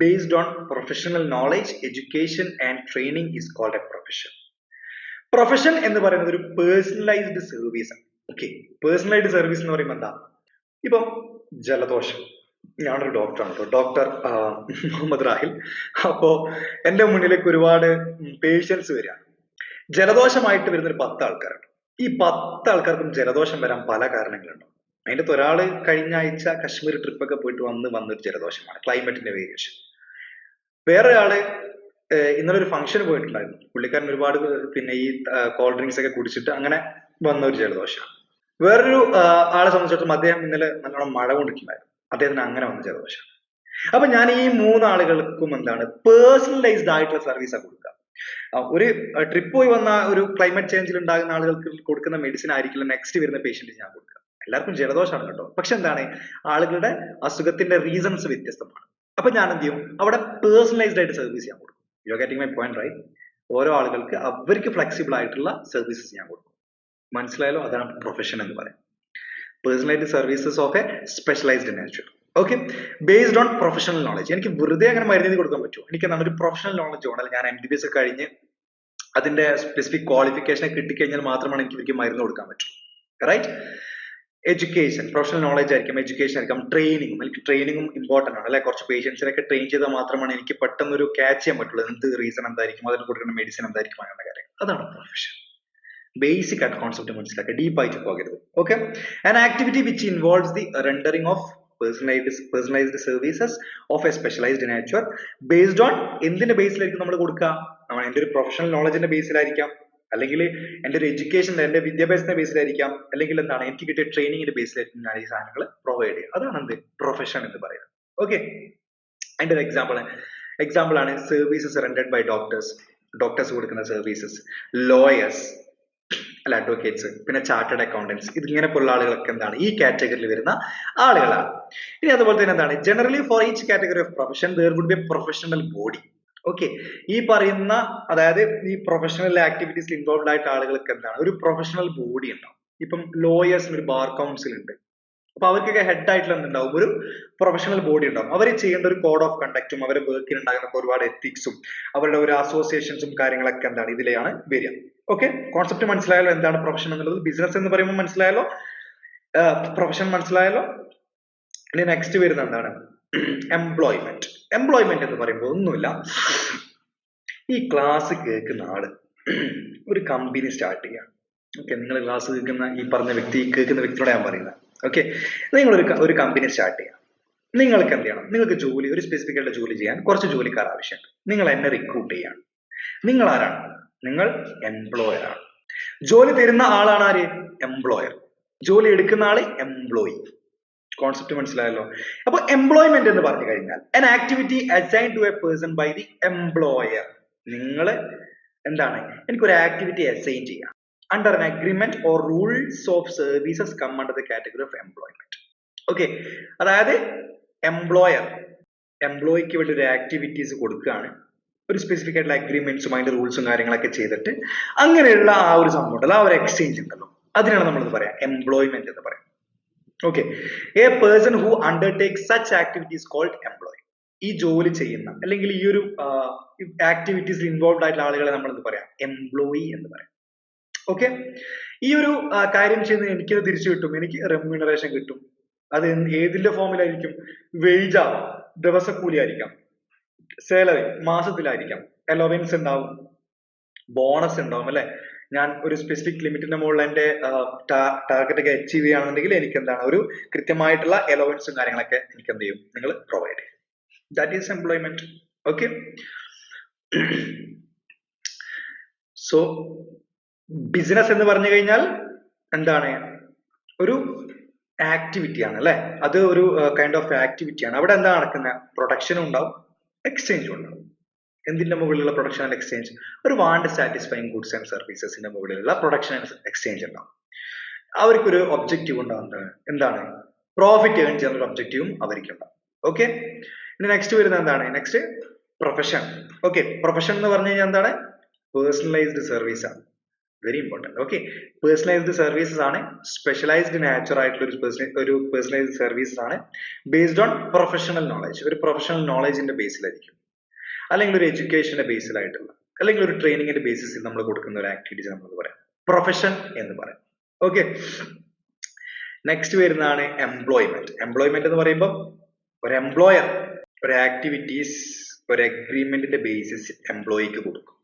A: based on professional knowledge, education and training is called a profession. Profession എന്ന് പറയുന്നത് ഒരു പേഴ്സണലൈസ്ഡ് സർവീസ് ആണ്. ഓക്കെ, പേഴ്സണലൈസ്ഡ് സർവീസ് എന്ന് പറയുമ്പോൾ എന്താ? ഇപ്പം ജലദോഷം, ഞാനൊരു ഡോക്ടറാണ് കേട്ടോ, ഡോക്ടർ മുഹമ്മദ് റാഹിൽ. അപ്പോ എന്റെ മുന്നിലേക്ക് ഒരുപാട് പേഷ്യൻസ് വരികയാണ്. ജലദോഷമായിട്ട് വരുന്ന ഒരു 10 ആൾക്കാരുണ്ട്. ഈ 10 ആൾക്കാർക്കും ജലദോഷം വരാൻ പല കാരണങ്ങളുണ്ട്. അതിന്റെ ഒരാള് കഴിഞ്ഞ ആഴ്ച കശ്മീർ ട്രിപ്പൊക്കെ പോയിട്ട് വന്നൊരു ജലദോഷമാണ്, ക്ലൈമറ്റിന്റെ വേരിയേഷൻ. വേറെ ആള് ഇന്നലെ ഒരു ഫംഗ്ഷന് പോയിട്ടുണ്ടായിരുന്നു. പുള്ളിക്കാരൻ ഒരുപാട് പിന്നെ ഈ കോൾ ഡ്രിങ്ക്സ് ഒക്കെ കുടിച്ചിട്ട് അങ്ങനെ വന്ന ഒരു ജലദോഷമാണ്. വേറൊരു ആളെ സംബന്ധിച്ചിടത്തോളം അദ്ദേഹം ഇന്നലെ നല്ലോണം മഴ കൊണ്ടിട്ടുണ്ടായിരുന്നു, അദ്ദേഹത്തിന് അങ്ങനെ വന്ന ജലദോഷം. അപ്പൊ ഞാൻ ഈ 3 ആളുകൾക്കും എന്താണ് പേഴ്സണലൈസ്ഡ് ആയിട്ടുള്ള സർവീസാണ് കൊടുക്കുക. ഒരു ട്രിപ്പ് പോയി വന്ന ഒരു ക്ലൈമറ്റ് ചേഞ്ചിൽ ഉണ്ടാകുന്ന ആളുകൾക്ക് കൊടുക്കുന്ന മെഡിസിൻ ആയിരിക്കില്ല നെക്സ്റ്റ് വരുന്ന പേഷ്യന്റിന് ഞാൻ കൊടുക്കുക. എല്ലാവർക്കും ജലദോഷമാണ് കേട്ടോ, പക്ഷെ എന്താണ് ആളുകളുടെ അസുഖത്തിന്റെ റീസൺസ് വ്യത്യസ്തമാണ്. അപ്പൊ ഞാൻ എന്ത് ചെയ്യും? അവിടെ പേഴ്സണലൈസ്ഡ് ആയിട്ട് സർവീസ് ഞാൻ കൊടുക്കും. You are getting my point right? ഓരോ ആളുകൾക്ക് അവർക്ക് ഫ്ലെക്സിബിൾ ആയിട്ടുള്ള സർവീസസ് ഞാൻ കൊടുക്കും. മനസ്സിലായാലോ? അതാണ് പ്രൊഫഷൻ എന്ന് പറയുന്നത്. Personalised services of A specialised nature. Okay, based on professional knowledge. എനിക്ക് വെറുതെ അങ്ങനെ മരുന്ന് കൊടുക്കാൻ പറ്റുമോ? എനിക്ക് എന്താണ് ഒരു പ്രൊഫഷണൽ നോളജ് വേണം. ഞാൻ MBBS കഴിഞ്ഞ് അതിന്റെ സ്പെസിഫിക് ക്വാളിഫിക്കേഷൻ കിട്ടിക്കഴിഞ്ഞാൽ മാത്രമാണ് എനിക്ക് മരുന്ന് കൊടുക്കാൻ പറ്റൂ. റൈറ്റ്? എഡ്യൂക്കേഷൻ, പ്രൊഫഷണൽ നോളജ് ആയിരിക്കും, എഡ്യൂക്കേഷൻ ആയിരിക്കും, ട്രെയിനിങ്ങും. എനിക്ക് ട്രെയിനിങ്ങും ഇമ്പോർട്ടന്റ് ആണ് അല്ലെ? കുറച്ച് പേഷ്യൻസിനൊക്കെ ട്രെയിൻ ചെയ്താൽ മാത്രമാണ് എനിക്ക് പെട്ടെന്ന് ഒരു ക്യാച്ച് ചെയ്യാൻ പറ്റുള്ളൂ. എന്ത് റീസൺ എന്തായിരിക്കും, അതിന് കൊടുക്കുന്ന മെഡിസിൻ എന്തായിരിക്കും, അങ്ങനെ കാര്യം. അതാണ് പ്രൊഫഷൻ. ബേസിക് ആയിട്ട് കോൺസെപ്റ്റ് മനസ്സിലാക്കുക, ഡീപ്പായിട്ട് പോകരുത്. Okay, an activity which involves the rendering of personalised services of A specialised nature based on എന്തിന്റെ ബേസിലായിരിക്കും നമ്മൾ കൊടുക്കുക? എന്റെ ഒരു പ്രൊഫഷണൽ നോളജിന്റെ ബേസിലായിരിക്കാം, അല്ലെങ്കിൽ എന്റെ ഒരു എഡ്യൂക്കേഷൻ, എന്റെ വിദ്യാഭ്യാസത്തിന്റെ ബേസിലായിരിക്കാം, അല്ലെങ്കിൽ എന്താണ് എനിക്ക് കിട്ടിയ ട്രെയിനിങ്ങിന്റെ ബേസിലായിരിക്കും ഞാൻ ഈ സാധനങ്ങൾ പ്രൊവൈഡ് ചെയ്യുക. അതാണ് എന്ത് പ്രൊഫഷൻ എന്ന് പറയുന്നത്. ഓക്കെ, അതിന്റെ ഒരു എക്സാമ്പിൾ ആണ് സർവീസസ് റെൻഡർഡ് ബൈ ഡോക്ടേഴ്സ് കൊടുക്കുന്ന സർവീസസ്, ലോയേഴ്സ് അല്ല, അഡ്വക്കേറ്റ്സ്, പിന്നെ ചാർട്ടേഡ് അക്കൗണ്ടൻസ്. ഇതിങ്ങനെ പോലുള്ള ആളുകളൊക്കെ എന്താണ് ഈ കാറ്റഗറിയിൽ വരുന്ന ആളുകളാണ്. ഇനി അതുപോലെ തന്നെ എന്താണ് generally for each category of profession there would be a professional body. Okay, ഈ പറയുന്ന അതായത് ഈ പ്രൊഫഷണൽ ആക്ടിവിറ്റീസിൽ ഇൻവോൾവ് ആയിട്ട് ആളുകൾക്ക് എന്താണ് ഒരു പ്രൊഫഷണൽ ബോഡി ഉണ്ടാവും. ഇപ്പം ലോയേഴ്സിന് ഒരു ബാർ കൗൺസിൽ ഉണ്ട്. അപ്പൊ അവർക്കൊക്കെ ഹെഡ് ആയിട്ടുള്ള എന്തുണ്ടാവും? ഒരു പ്രൊഫഷണൽ ബോഡി ഉണ്ടാവും. അവർ ചെയ്യേണ്ട ഒരു കോഡ് ഓഫ് കണ്ടക്റ്റും അവരുടെ വർക്കിൽ ഉണ്ടാകുന്ന ഒരുപാട് എത്തിക്സും അവരുടെ ഒരു അസോസിയേഷൻസും കാര്യങ്ങളൊക്കെ എന്താണ് ഇതിലെയാണ് വരിക. ഓക്കെ, കോൺസെപ്റ്റ് മനസ്സിലായല്ലോ? എന്താണ് പ്രൊഫഷൻ എന്നുള്ളത്? ബിസിനസ് എന്ന് പറയുമ്പോൾ മനസ്സിലായല്ലോ, പ്രൊഫഷൻ മനസ്സിലായല്ലോ. ഇനി നെക്സ്റ്റ് വരുന്ന എന്താണ്? എംപ്ലോയ്മെന്റ്. എംപ്ലോയ്മെന്റ് എന്ന് പറയുമ്പോൾ ഒന്നുമില്ല, ഈ ക്ലാസ് കേൾക്കുന്ന ആള് ഒരു കമ്പനി സ്റ്റാർട്ട് ചെയ്യാം. ഓക്കെ, നിങ്ങൾ ക്ലാസ് കേൾക്കുന്ന ഈ പറഞ്ഞ കേൾക്കുന്ന വ്യക്തിയോടെ ഞാൻ പറയുന്നത്. ഓക്കെ, നിങ്ങൾ ഒരു കമ്പനി സ്റ്റാർട്ട് ചെയ്യാം. നിങ്ങൾക്ക് എന്ത് ചെയ്യണം? നിങ്ങൾക്ക് ജോലി, ഒരു സ്പെസിഫിക് ആയിട്ട് ജോലി ചെയ്യാൻ കുറച്ച് ജോലിക്കാർ ആവശ്യമുണ്ട്. നിങ്ങൾ എന്നെ റിക്രൂട്ട് ചെയ്യാണ്. നിങ്ങൾ ആരാണ്? നിങ്ങൾ എംപ്ലോയർ ആണ്. ജോലി തരുന്ന ആളാണ് ആര്? എംപ്ലോയർ. ജോലി എടുക്കുന്ന ആള് എംപ്ലോയി. കോൺസെപ്റ്റ് മനസ്സിലായല്ലോ? അപ്പൊ എംപ്ലോയ്മെന്റ് എന്ന് പറഞ്ഞു കഴിഞ്ഞാൽ an activity assigned to a person by the employer. നിങ്ങൾ എന്താണ് എനിക്കൊരു ആക്ടിവിറ്റി അസൈൻ ചെയ്യാം under an agreement or rules of services come under the category of employment. Okay, അതായത് എംപ്ലോയിക്ക് വേണ്ടി ഒരു ആക്ടിവിറ്റീസ് കൊടുക്കുകയാണ്, ഒരു സ്പെസിഫിക് ആയിട്ടുള്ള അഗ്രിമെന്റ്സും അതിന്റെ റൂൾസും കാര്യങ്ങളൊക്കെ ചെയ്തിട്ട് അങ്ങനെയുള്ള ആ ഒരു സംഭവം ഉണ്ടല്ലോ, ആ ഒരു എക്സ്ചേഞ്ച് ഉണ്ടല്ലോ, അതിനാണ് നമ്മൾ പറയാം എംപ്ലോയ്മെന്റ് എന്ന് പറയാം. Okay, a person who undertake such activities called employee. ഈ ജോലി ചെയ്യുന്ന അല്ലെങ്കിൽ ഈ ഒരു ആക്ടിവിറ്റീസിൽ ഇൻവോൾവ് ആയിട്ടുള്ള ആളുകളെ നമ്മൾ എന്ത് പറയാം? എംപ്ലോയി എന്ന് പറയാം. ഓക്കെ, ഈ ഒരു കാര്യം ചെയ്യുന്നത് എനിക്കത് തിരിച്ചു കിട്ടും, എനിക്ക് റെമ്യൂണറേഷൻ കിട്ടും. അത് ഏതിന്റെ ഫോമിലായിരിക്കും? വേജ് ആവാം, ദിവസക്കൂലി ആയിരിക്കാം, സാലറി മാസത്തിലായിരിക്കാം, അലോവൻസ് ഉണ്ടാവും, ബോണസ് ഉണ്ടാവും അല്ലെ. ഞാൻ ഒരു സ്പെസിഫിക് ലിമിറ്റിന്റെ മുകളിൽ എന്റെ ടാർഗറ്റ് ഒക്കെ അച്ചീവ് ചെയ്യുകയാണെന്നുണ്ടെങ്കിൽ എനിക്ക് എന്താണ് ഒരു കൃത്യമായിട്ടുള്ള അലോവൻസും കാര്യങ്ങളൊക്കെ എനിക്ക് എന്ത് ചെയ്യും? നിങ്ങൾ പ്രൊവൈഡ് ചെയ്യും. That is employment. Okay. So business എന്ന് പറഞ്ഞു കഴിഞ്ഞാൽ എന്താണ്, ഒരു ആക്ടിവിറ്റിയാണ് അല്ലെ, അത് ഒരു കൈൻഡ് ഓഫ് ആക്ടിവിറ്റിയാണ്. അവിടെ എന്താ നടക്കുന്നത്, പ്രൊഡക്ഷനും ഉണ്ടാവും എക്സ്ചേഞ്ചും ഉണ്ടാവും. എന്തിന്റെ മുകളിലുള്ള പ്രൊഡക്ഷൻ ആൻഡ് എക്സ്ചേഞ്ച്, ഒരു വാണ്ട് സാറ്റിസ്ഫൈങ് ഗുഡ്സ് ആൻഡ് സർവീസസിന്റെ മുകളിലുള്ള പ്രൊഡക്ഷൻ ആൻഡ് എക്സ്ചേഞ്ച് ഉണ്ടാവും. അവർക്കൊരു ഒബ്ജക്റ്റീവ് ഉണ്ടാവും, എന്താണ്, പ്രോഫിറ്റ് ഏൺ ചെയ്യുന്ന ഒരു ഒബ്ജക്റ്റീവും അവർക്കുണ്ടാവും. ഓക്കെ. ഇനി നെക്സ്റ്റ് വരുന്നത് എന്താണ്, നെക്സ്റ്റ് പ്രൊഫഷൻ. ഓക്കെ, പ്രൊഫഷൻ എന്ന് പറഞ്ഞു കഴിഞ്ഞാൽ എന്താണ്, പേഴ്സണലൈസ്ഡ് സർവീസ് ആണ്, very important. Okay, personalised services ആണ്, സ്പെഷ്യലൈസ്ഡ് നാച്ചർ ആയിട്ടുള്ള ഒരു പേഴ്സണലൈസ്ഡ് സർവീസസ് ആണ്, ബേസ്ഡ് ഓൺ പ്രൊഫഷണൽ നോളജ്, ഒരു പ്രൊഫഷണൽ നോളജിന്റെ ബേസിലായിരിക്കും, അല്ലെങ്കിൽ ഒരു എഡ്യൂക്കേഷന്റെ ബേസിലായിട്ടുള്ള, അല്ലെങ്കിൽ ഒരു ട്രെയിനിങ്ങിന്റെ ബേസിസിൽ നമ്മൾ കൊടുക്കുന്ന ഒരു ആക്ടിവിറ്റീസ് നമ്മൾ പറയാം പ്രൊഫഷൻ എന്ന് പറയാം. ഓക്കെ. നെക്സ്റ്റ് വരുന്നതാണ് എംപ്ലോയ്മെന്റ്. എംപ്ലോയ്മെന്റ് എന്ന് പറയുമ്പോൾ ഒരു എംപ്ലോയർ ഒരു ആക്ടിവിറ്റീസ് ഒരു അഗ്രിമെന്റിന്റെ ബേസിസ് എംപ്ലോയിക്ക് കൊടുക്കും,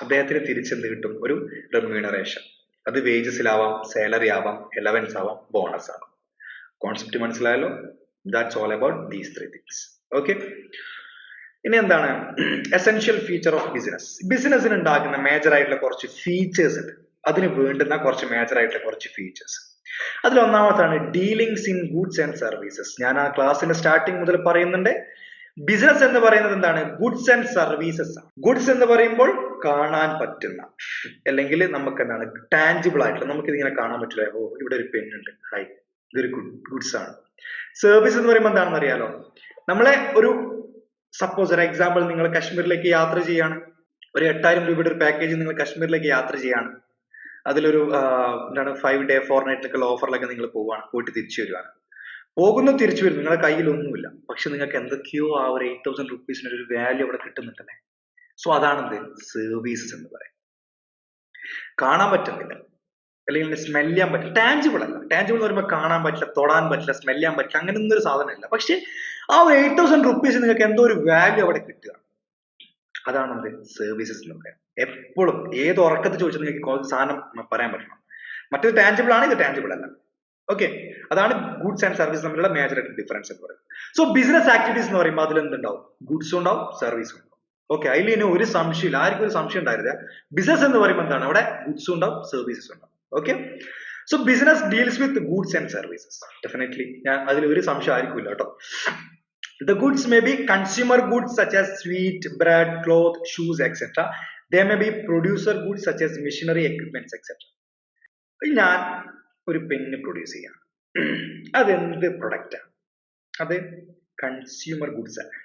A: അദ്ദേഹത്തിന് തിരിച്ചെന്ത് കിട്ടും, ഒരു റെമ്യൂണറേഷൻ. അത് വേജസിലാവാം, സാലറി ആവാം, എലവൻസ് ആവാം, ബോണസ് ആവാം. കോൺസെപ്റ്റ് മനസ്സിലായല്ലോ. That's all about these three things. Okay. ഇനി എന്താണ് എസെൻഷ്യൽ ഫീച്ചർ ഓഫ് ബിസിനസ്. ബിസിനസ്സിന് ഉണ്ടാക്കുന്ന മേജർ ആയിട്ടുള്ള കുറച്ച് ഫീച്ചേഴ്സ് ഉണ്ട്, അതിന് വേണ്ടുന്ന കുറച്ച് മേജർ ആയിട്ടുള്ള കുറച്ച് ഫീച്ചേഴ്സ്. അതിൽ ഒന്നാമത്താണ് dealings in goods and services. ഞാൻ ആ ക്ലാസ്സിന്റെ സ്റ്റാർട്ടിങ് മുതൽ പറയുന്നുണ്ട്, ബിസിനസ് എന്ന് പറയുന്നത് എന്താണ്, ഗുഡ്സ് ആൻഡ് സർവീസസ് ആണ്. ഗുഡ്സ് എന്ന് പറയുമ്പോൾ കാണാൻ പറ്റുന്ന, അല്ലെങ്കിൽ നമുക്ക് എന്താണ് ടാഞ്ചിബിൾ ആയിട്ടുള്ള, നമുക്ക് ഇതിങ്ങനെ കാണാൻ പറ്റില്ല, ഓ ഇവിടെ ഒരു പെണ്ണുണ്ട്, ഹായ്, ഇതൊരു ഗുഡ്സ് ആണ്. സർവീസ് എന്ന് പറയുമ്പോൾ എന്താണെന്ന് അറിയാലോ, നമ്മളെ ഒരു സപ്പോസ് ഒരു എക്സാമ്പിൾ, നിങ്ങൾ കാശ്മീരിലേക്ക് യാത്ര ചെയ്യാണ്, ഒരു 8000 രൂപയുടെ ഒരു പാക്കേജ് നിങ്ങൾ കാശ്മീരിലേക്ക് യാത്ര ചെയ്യാണ്, അതിലൊരു എന്താണ് 5 day 4 night ഒക്കെ ഓഫറിലൊക്കെ നിങ്ങൾ പോവാണ്, പോയിട്ട് തിരിച്ചു വരുവാണ്. പോകുന്നു തിരിച്ചു വരും, നിങ്ങളുടെ കയ്യിൽ ഒന്നുമില്ല, പക്ഷെ നിങ്ങൾക്ക് എന്തൊക്കെയോ ആ ഒരു 8000 റുപ്പീസിന് ഒരു വാല്യൂ അവിടെ കിട്ടുന്നുണ്ടല്ലേ. സോ അതാണെന്ത് സർവീസസ് എന്ന് പറയും. കാണാൻ പറ്റുന്നില്ല, അല്ലെങ്കിൽ സ്മെൽ ചെയ്യാൻ പറ്റില്ല, ടാഞ്ചിബിൾ അല്ല. ടാഞ്ചിബിൾ എന്ന് പറയുമ്പോൾ കാണാൻ പറ്റില്ല, തൊടാൻ പറ്റില്ല, സ്മെൽ ചെയ്യാൻ പറ്റില്ല, അങ്ങനെ ഒന്നും ഒരു സാധനമില്ല. പക്ഷെ ആ ഒരു 8000 റുപ്പീസ് നിങ്ങൾക്ക് എന്തോ ഒരു വാല്യൂ അവിടെ കിട്ടുക, അതാണ് സർവീസസ് എന്ന് പറയാം. എപ്പോഴും ഏത് ഉറക്കത്തിൽ ചോദിച്ചാൽ നിങ്ങൾക്ക് സാധനം പറയാൻ പറ്റണം. മറ്റേത് ടാഞ്ചിബിൾ ആണ്, ഇത് ടാഞ്ചിബിൾ അല്ല. ഓക്കെ, അതാണ് ഗുഡ്സ് ആൻഡ് സർവീസ് തമ്മിലുള്ള മേജർ ആയിട്ട് ഡിഫറൻസ് എന്ന് പറയുന്നത്. സോ ബിസിനസ് ആക്ടിവിറ്റീസ് എന്ന് പറയുമ്പോൾ അതിൽ എന്തുണ്ടാവും, ഗുഡ്സും ഉണ്ടാവും, സർവീസും ഉണ്ടാവും. ഓക്കെ, അതിൽ ഇനി ഒരു സംശയമില്ല, ആർക്കും ഒരു സംശയം ഉണ്ടായിരുന്നില്ല. ബിസിനസ് എന്ന് പറയുമ്പോൾ എന്താണ്, അവിടെ ഗുഡ്സും ഉണ്ടാവും, സർവീസസ് ഉണ്ടാവും. Okay, so business deals with goods and services. Definitely ഞാൻ അതിൽ ഒരു സംശയം ആയിരിക്കും ഇല്ല കേട്ടോ. The goods may be consumer goods such as sweet, bread, cloth, shoes, etc. They may be producer goods such as machinery, equipments, etc. ഞാൻ ഒരു pen produce ചെയ്യാം, അതെന്ത് പ്രൊഡക്റ്റ് ആണ്, അത് കൺസ്യൂമർ ഗുഡ്സ് ആണ്,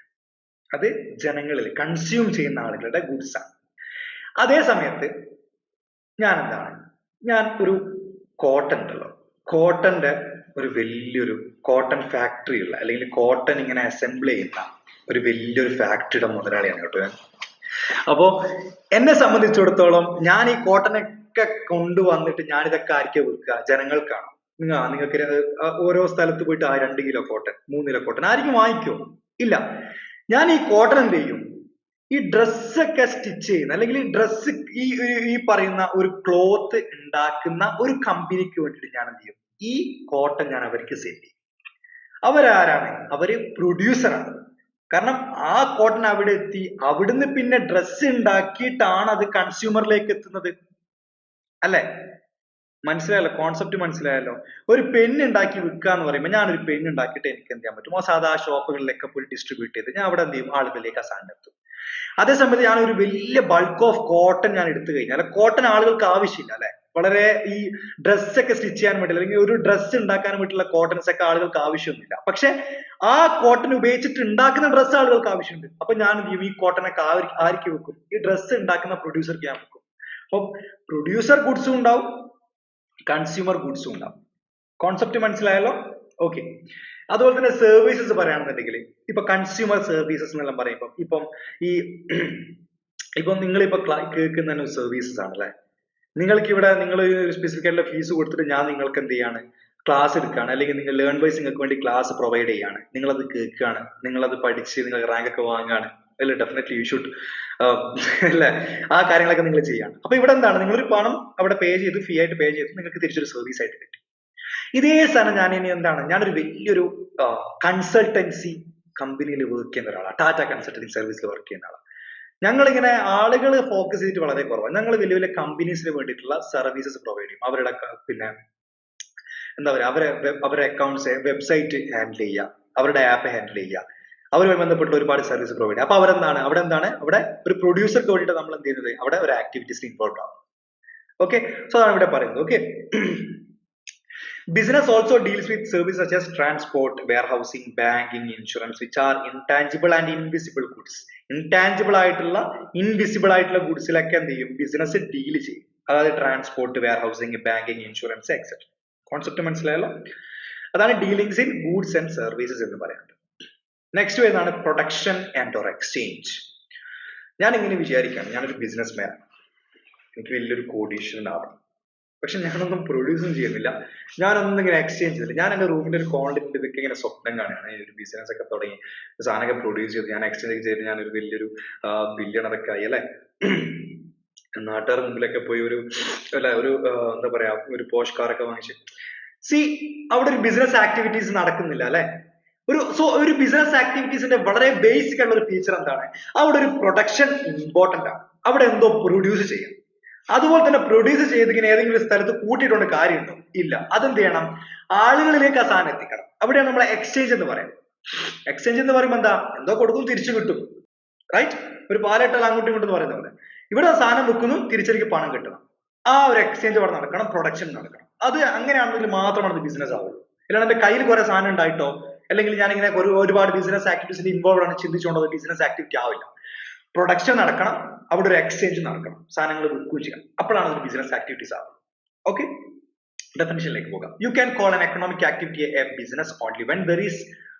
A: അത് ജനങ്ങളിൽ കൺസ്യൂം ചെയ്യുന്ന ആളുകളുടെ ഗുഡ്സ് ആണ്. അതേ സമയത്ത് ഞാൻ ഒരു കോട്ടൺ ഉണ്ടല്ലോ, കോട്ടന്റെ ഒരു വലിയൊരു കോട്ടൺ ഫാക്ടറി ഉള്ള, അല്ലെങ്കിൽ കോട്ടൺ ഇങ്ങനെ അസംബിൾ ചെയ്യുന്ന ഒരു വലിയൊരു ഫാക്ടറിയുടെ മുതലാളിയാണ് കേട്ടോ ഞാൻ. അപ്പോ എന്നെ സംബന്ധിച്ചിടത്തോളം ഞാൻ ഈ കോട്ടനൊക്കെ കൊണ്ടുവന്നിട്ട് ഞാൻ ഇതൊക്കെ ആർക്കാ വിൽക്കുക, ജനങ്ങൾക്കാണ്. നിങ്ങൾക്ക് ഓരോ സ്ഥലത്ത് പോയിട്ട് 2 കിലോ കോട്ടൺ 3 കിലോ കോട്ടൺ ആർക്കും വാങ്ങിക്കോ, ഇല്ല. ഞാൻ ഈ കോട്ടൺ എന്ത് ചെയ്യും, ഈ ഡ്രസ്സൊക്കെ സ്റ്റിച്ച് ചെയ്യുന്ന, അല്ലെങ്കിൽ ഈ ഡ്രസ്സ് ഈ പറയുന്ന ഒരു ക്ലോത്ത് ഉണ്ടാക്കുന്ന ഒരു കമ്പനിക്ക് വേണ്ടിയിട്ട് ഞാൻ എന്ത് ചെയ്യും, ഈ കോട്ടൺ ഞാൻ അവർക്ക് സെല് ചെയ്യും. അവരാരാണ്, അവര് പ്രൊഡ്യൂസറാണ്. കാരണം ആ കോട്ടൺ അവിടെ എത്തി, അവിടുന്ന് പിന്നെ ഡ്രസ്സ് ഉണ്ടാക്കിയിട്ടാണ് അത് കൺസ്യൂമറിലേക്ക് എത്തുന്നത്, അല്ലെ? മനസ്സിലായല്ലോ, കോൺസെപ്റ്റ് മനസ്സിലായല്ലോ. ഒരു പെണ്ണ് ഉണ്ടാക്കി വിൽക്കുക എന്ന് പറയുമ്പോൾ ഞാനൊരു പെണ്ണ് ഉണ്ടാക്കിയിട്ട് എനിക്ക് എന്ത് ചെയ്യാൻ പറ്റും, ആ സാധാ ഷോപ്പുകളിലൊക്കെ പോയി ഡിസ്ട്രിബ്യൂട്ട് ചെയ്ത് ഞാൻ അവിടെ എന്ത് ചെയ്യും, ആളുകളിലേക്ക് ആ സാധനം എത്തും. അതേസമയത്ത് ഞാൻ ഒരു വലിയ ബൾക്ക് ഓഫ് കോട്ടൺ ഞാൻ എടുത്തു കഴിഞ്ഞാൽ, കോട്ടൺ ആളുകൾക്ക് ആവശ്യമില്ല, അല്ലെ? വളരെ ഈ ഡ്രസ്സൊക്കെ സ്റ്റിച്ച് ചെയ്യാൻ വേണ്ടി, അല്ലെങ്കിൽ ഒരു ഡ്രസ്സ് ഉണ്ടാക്കാൻ വേണ്ടിയിട്ടുള്ള കോട്ടൺസ് ഒക്കെ ആളുകൾക്ക് ആവശ്യമൊന്നുമില്ല. പക്ഷെ ആ കോട്ടൺ ഉപയോഗിച്ചിട്ട് ഉണ്ടാക്കുന്ന ഡ്രസ്സ് ആളുകൾക്ക് ആവശ്യമുണ്ട്. അപ്പൊ ഞാൻ എന്ത് ചെയ്യും, ഈ കോട്ടണൊക്കെ ആർക്ക് വെക്കും, ഈ ഡ്രസ്സ് ഉണ്ടാക്കുന്ന പ്രൊഡ്യൂസർക്ക് ഞാൻ വെക്കും. അപ്പൊ പ്രൊഡ്യൂസർ ഗുഡ്സും ഉണ്ടാവും, കൺസ്യൂമർ ഗുഡ്സും ഉണ്ടാവും. കോൺസെപ്റ്റ് മനസ്സിലായല്ലോ? ഓക്കെ. അതുപോലെ തന്നെ സർവീസസ് പറയുകയാണെന്നുണ്ടെങ്കിൽ, ഇപ്പൊ കൺസ്യൂമർ സർവീസസ് എന്നെല്ലാം പറയുമ്പോൾ ഇപ്പം നിങ്ങളിപ്പോ കേൾക്കുന്ന സർവീസസ് ആണല്ലേ. നിങ്ങൾക്ക് ഇവിടെ നിങ്ങൾ സ്പെസിഫിക് ആയിട്ടുള്ള ഫീസ് കൊടുത്തിട്ട് ഞാൻ നിങ്ങൾക്ക് എന്ത് ചെയ്യാണ്, ക്ലാസ് എടുക്കുകയാണ്, അല്ലെങ്കിൽ നിങ്ങൾ ലേൺ വൈസ് നിങ്ങൾക്ക് വേണ്ടി ക്ലാസ് പ്രൊവൈഡ് ചെയ്യാണ്, നിങ്ങളത് കേൾക്കുകയാണ്, നിങ്ങളത് പഠിച്ച് നിങ്ങൾ റാങ്ക് ഒക്കെ വാങ്ങുകയാണ്, അല്ലെ? ഡെഫിനറ്റ്ലി യു ഷുഡ് അല്ലെ, ആ കാര്യങ്ങളൊക്കെ നിങ്ങൾ ചെയ്യാണ്. അപ്പൊ ഇവിടെ എന്താണ്, നിങ്ങളൊരു പണം അവിടെ പേ ചെയ്ത്, ഫീ ആയിട്ട് പേ ചെയ്ത് നിങ്ങൾക്ക് തിരിച്ചൊരു സർവീസ് ആയിട്ട് കിട്ടി. ഇതേ സാധനം ഞാനൊരു വലിയൊരു കമ്പനിയിൽ വർക്ക് ചെയ്യുന്ന ഒരാളാണ്, ടാറ്റ കൺസൾട്ടിംഗ് സർവീസിൽ വർക്ക് ചെയ്യുന്ന ആളാണ്. ഞങ്ങളിങ്ങനെ ആളുകൾ ഫോക്കസ് ചെയ്തിട്ട് വളരെ കുറവാണ്. ഞങ്ങൾ വലിയ വലിയ കമ്പനീസിന് വേണ്ടിയിട്ടുള്ള സർവീസസ് പ്രൊവൈഡ് ചെയ്യും. അവരുടെ പിന്നെ എന്താ പറയുക, അവരുടെ അക്കൗണ്ട്സ്, വെബ്സൈറ്റ് ഹാൻഡിൽ ചെയ്യുക, അവരുടെ ആപ്പ് ഹാൻഡിൽ ചെയ്യുക, അവരുമായി ബന്ധപ്പെട്ട ഒരുപാട് സർവീസ് പ്രൊവൈഡ് ചെയ്യുക. അപ്പൊ അവിടെ ഒരു പ്രൊഡ്യൂസർക്ക് വേണ്ടിയിട്ട് നമ്മൾ എന്ത് ചെയ്യുന്നത്, അവിടെ ഒരു ആക്ടിവിറ്റീസ് ഇൻവോൾവ് ആവും. ഓക്കെ, സോ അതാണ് ഇവിടെ പറയുന്നത്. Okay, business also deals with services such as transport, warehousing, banking, insurance, which are intangible and invisible goods. Intangible ആയിട്ടുള്ള ഇൻവിസിബിൾ ആയിട്ടുള്ള ഗുഡ്സിലൊക്കെ എന്ത് ചെയ്യും, ബിസിനസ് ഡീൽ ചെയ്യും. അതായത് transport, warehousing, banking, insurance etcetera. Concept മനസ്സിലായല്ലോ? അതാണ് dealings in goods and services എന്ന് പറയുന്നത്. നെക്സ്റ്റ് വരുന്നതാണ് പ്രൊഡക്ഷൻ ആൻഡ് ഓർ എക്സ്ചേഞ്ച്. ഞാൻ ഇങ്ങനെ വിചാരിക്കുകയാണ്, ഞാനൊരു ബിസിനസ് മാൻ, എനിക്ക് വലിയൊരു കോടീശ്വരനാവണം. പക്ഷെ ഞാനൊന്നും പ്രൊഡ്യൂസും ചെയ്യുന്നില്ല, ഞാനൊന്നും ഇങ്ങനെ എക്സ്ചേഞ്ച് ചെയ്തില്ല. ഞാൻ എന്റെ റൂമിന്റെ ഒരു കോണ്ടിന്റെ ഇതൊക്കെ ഇങ്ങനെ സ്വപ്നം കാണുകയാണ്. ഒരു ബിസിനസ് ഒക്കെ തുടങ്ങി സാധനമൊക്കെ പ്രൊഡ്യൂസ് ചെയ്ത് ഞാൻ എക്സ്ചേഞ്ച് ചെയ്ത് ഞാനൊരു വലിയൊരു ബില്യണറൊക്കെ ആയി അല്ലെ, നാട്ടുകാർ മുമ്പിലൊക്കെ പോയി ഒരു എന്താ പറയാ, ഒരു പോഷ് കാറൊക്കെ വാങ്ങിച്ച്. അവിടെ ഒരു ബിസിനസ് ആക്ടിവിറ്റീസ് നടക്കുന്നില്ല അല്ലെ. ഒരു ബിസിനസ് ആക്ടിവിറ്റീസിന്റെ വളരെ ബേസിക് ആയിട്ടുള്ള ഒരു ഫീച്ചർ എന്താണ്, അവിടെ ഒരു പ്രൊഡക്ഷൻ ഇമ്പോർട്ടന്റ് ആണ്. അവിടെ എന്തോ പ്രൊഡ്യൂസ് ചെയ്യാം. അതുപോലെ തന്നെ പ്രൊഡ്യൂസ് ചെയ്ത് ഇങ്ങനെ ഏതെങ്കിലും സ്ഥലത്ത് കൂട്ടിയിട്ടുണ്ട് കാര്യമുണ്ടോ? ഇല്ല. അതെന്ത് ചെയ്യണം, ആളുകളിലേക്ക് ആ സാധനം എത്തിക്കണം. അവിടെയാണ് നമ്മളെ എക്സ്ചേഞ്ച് എന്ന് പറയുന്നത്. എക്സ്ചേഞ്ച് എന്ന് പറയുമ്പോൾ എന്താ, എന്തോ കൊടുക്കും തിരിച്ചു കിട്ടും, റൈറ്റ്? ഒരു പാലിട്ടാൽ അങ്ങോട്ടും ഇങ്ങോട്ടും പറയുന്ന പോലെ ഇവിടെ സാധനം വെക്കുന്നു, തിരിച്ചെനിക്ക് പണം കിട്ടണം. ആ ഒരു എക്സ്ചേഞ്ച് അവിടെ നടക്കണം, പ്രൊഡക്ഷൻ നടക്കണം. അത് അങ്ങനെയാണെങ്കിൽ മാത്രമാണ് ഇത് ബിസിനസ് ആവുള്ളൂ. അല്ലാണ്ട് എന്റെ കയ്യിൽ കുറെ സാധനം ഉണ്ടായിട്ടോ, അല്ലെങ്കിൽ ഞാൻ ഇങ്ങനെ ഒരുപാട് ബിസിനസ് ആക്ടിവിറ്റീസിൽ ഇൻവോൾവ് ആണ് ചിന്തിച്ചുകൊണ്ട് അത് ബിസിനസ് ആക്ടിവിറ്റി ആവില്ല. പ്രൊഡക്ഷൻ നടക്കണം, അവിടെ ഒരു എക്സ്ചേഞ്ച് നടക്കണം, സാധനങ്ങൾ വിൽക്കുകയും ചെയ്യണം. അപ്പോഴാണ് ഒരു ബിസിനസ് ആക്ടിവിറ്റീസ് ആവുന്നത്. ഓക്കെ, ഡെഫിനിഷനിലേക്ക് പോകാം. You can call an economic activity A business only when there is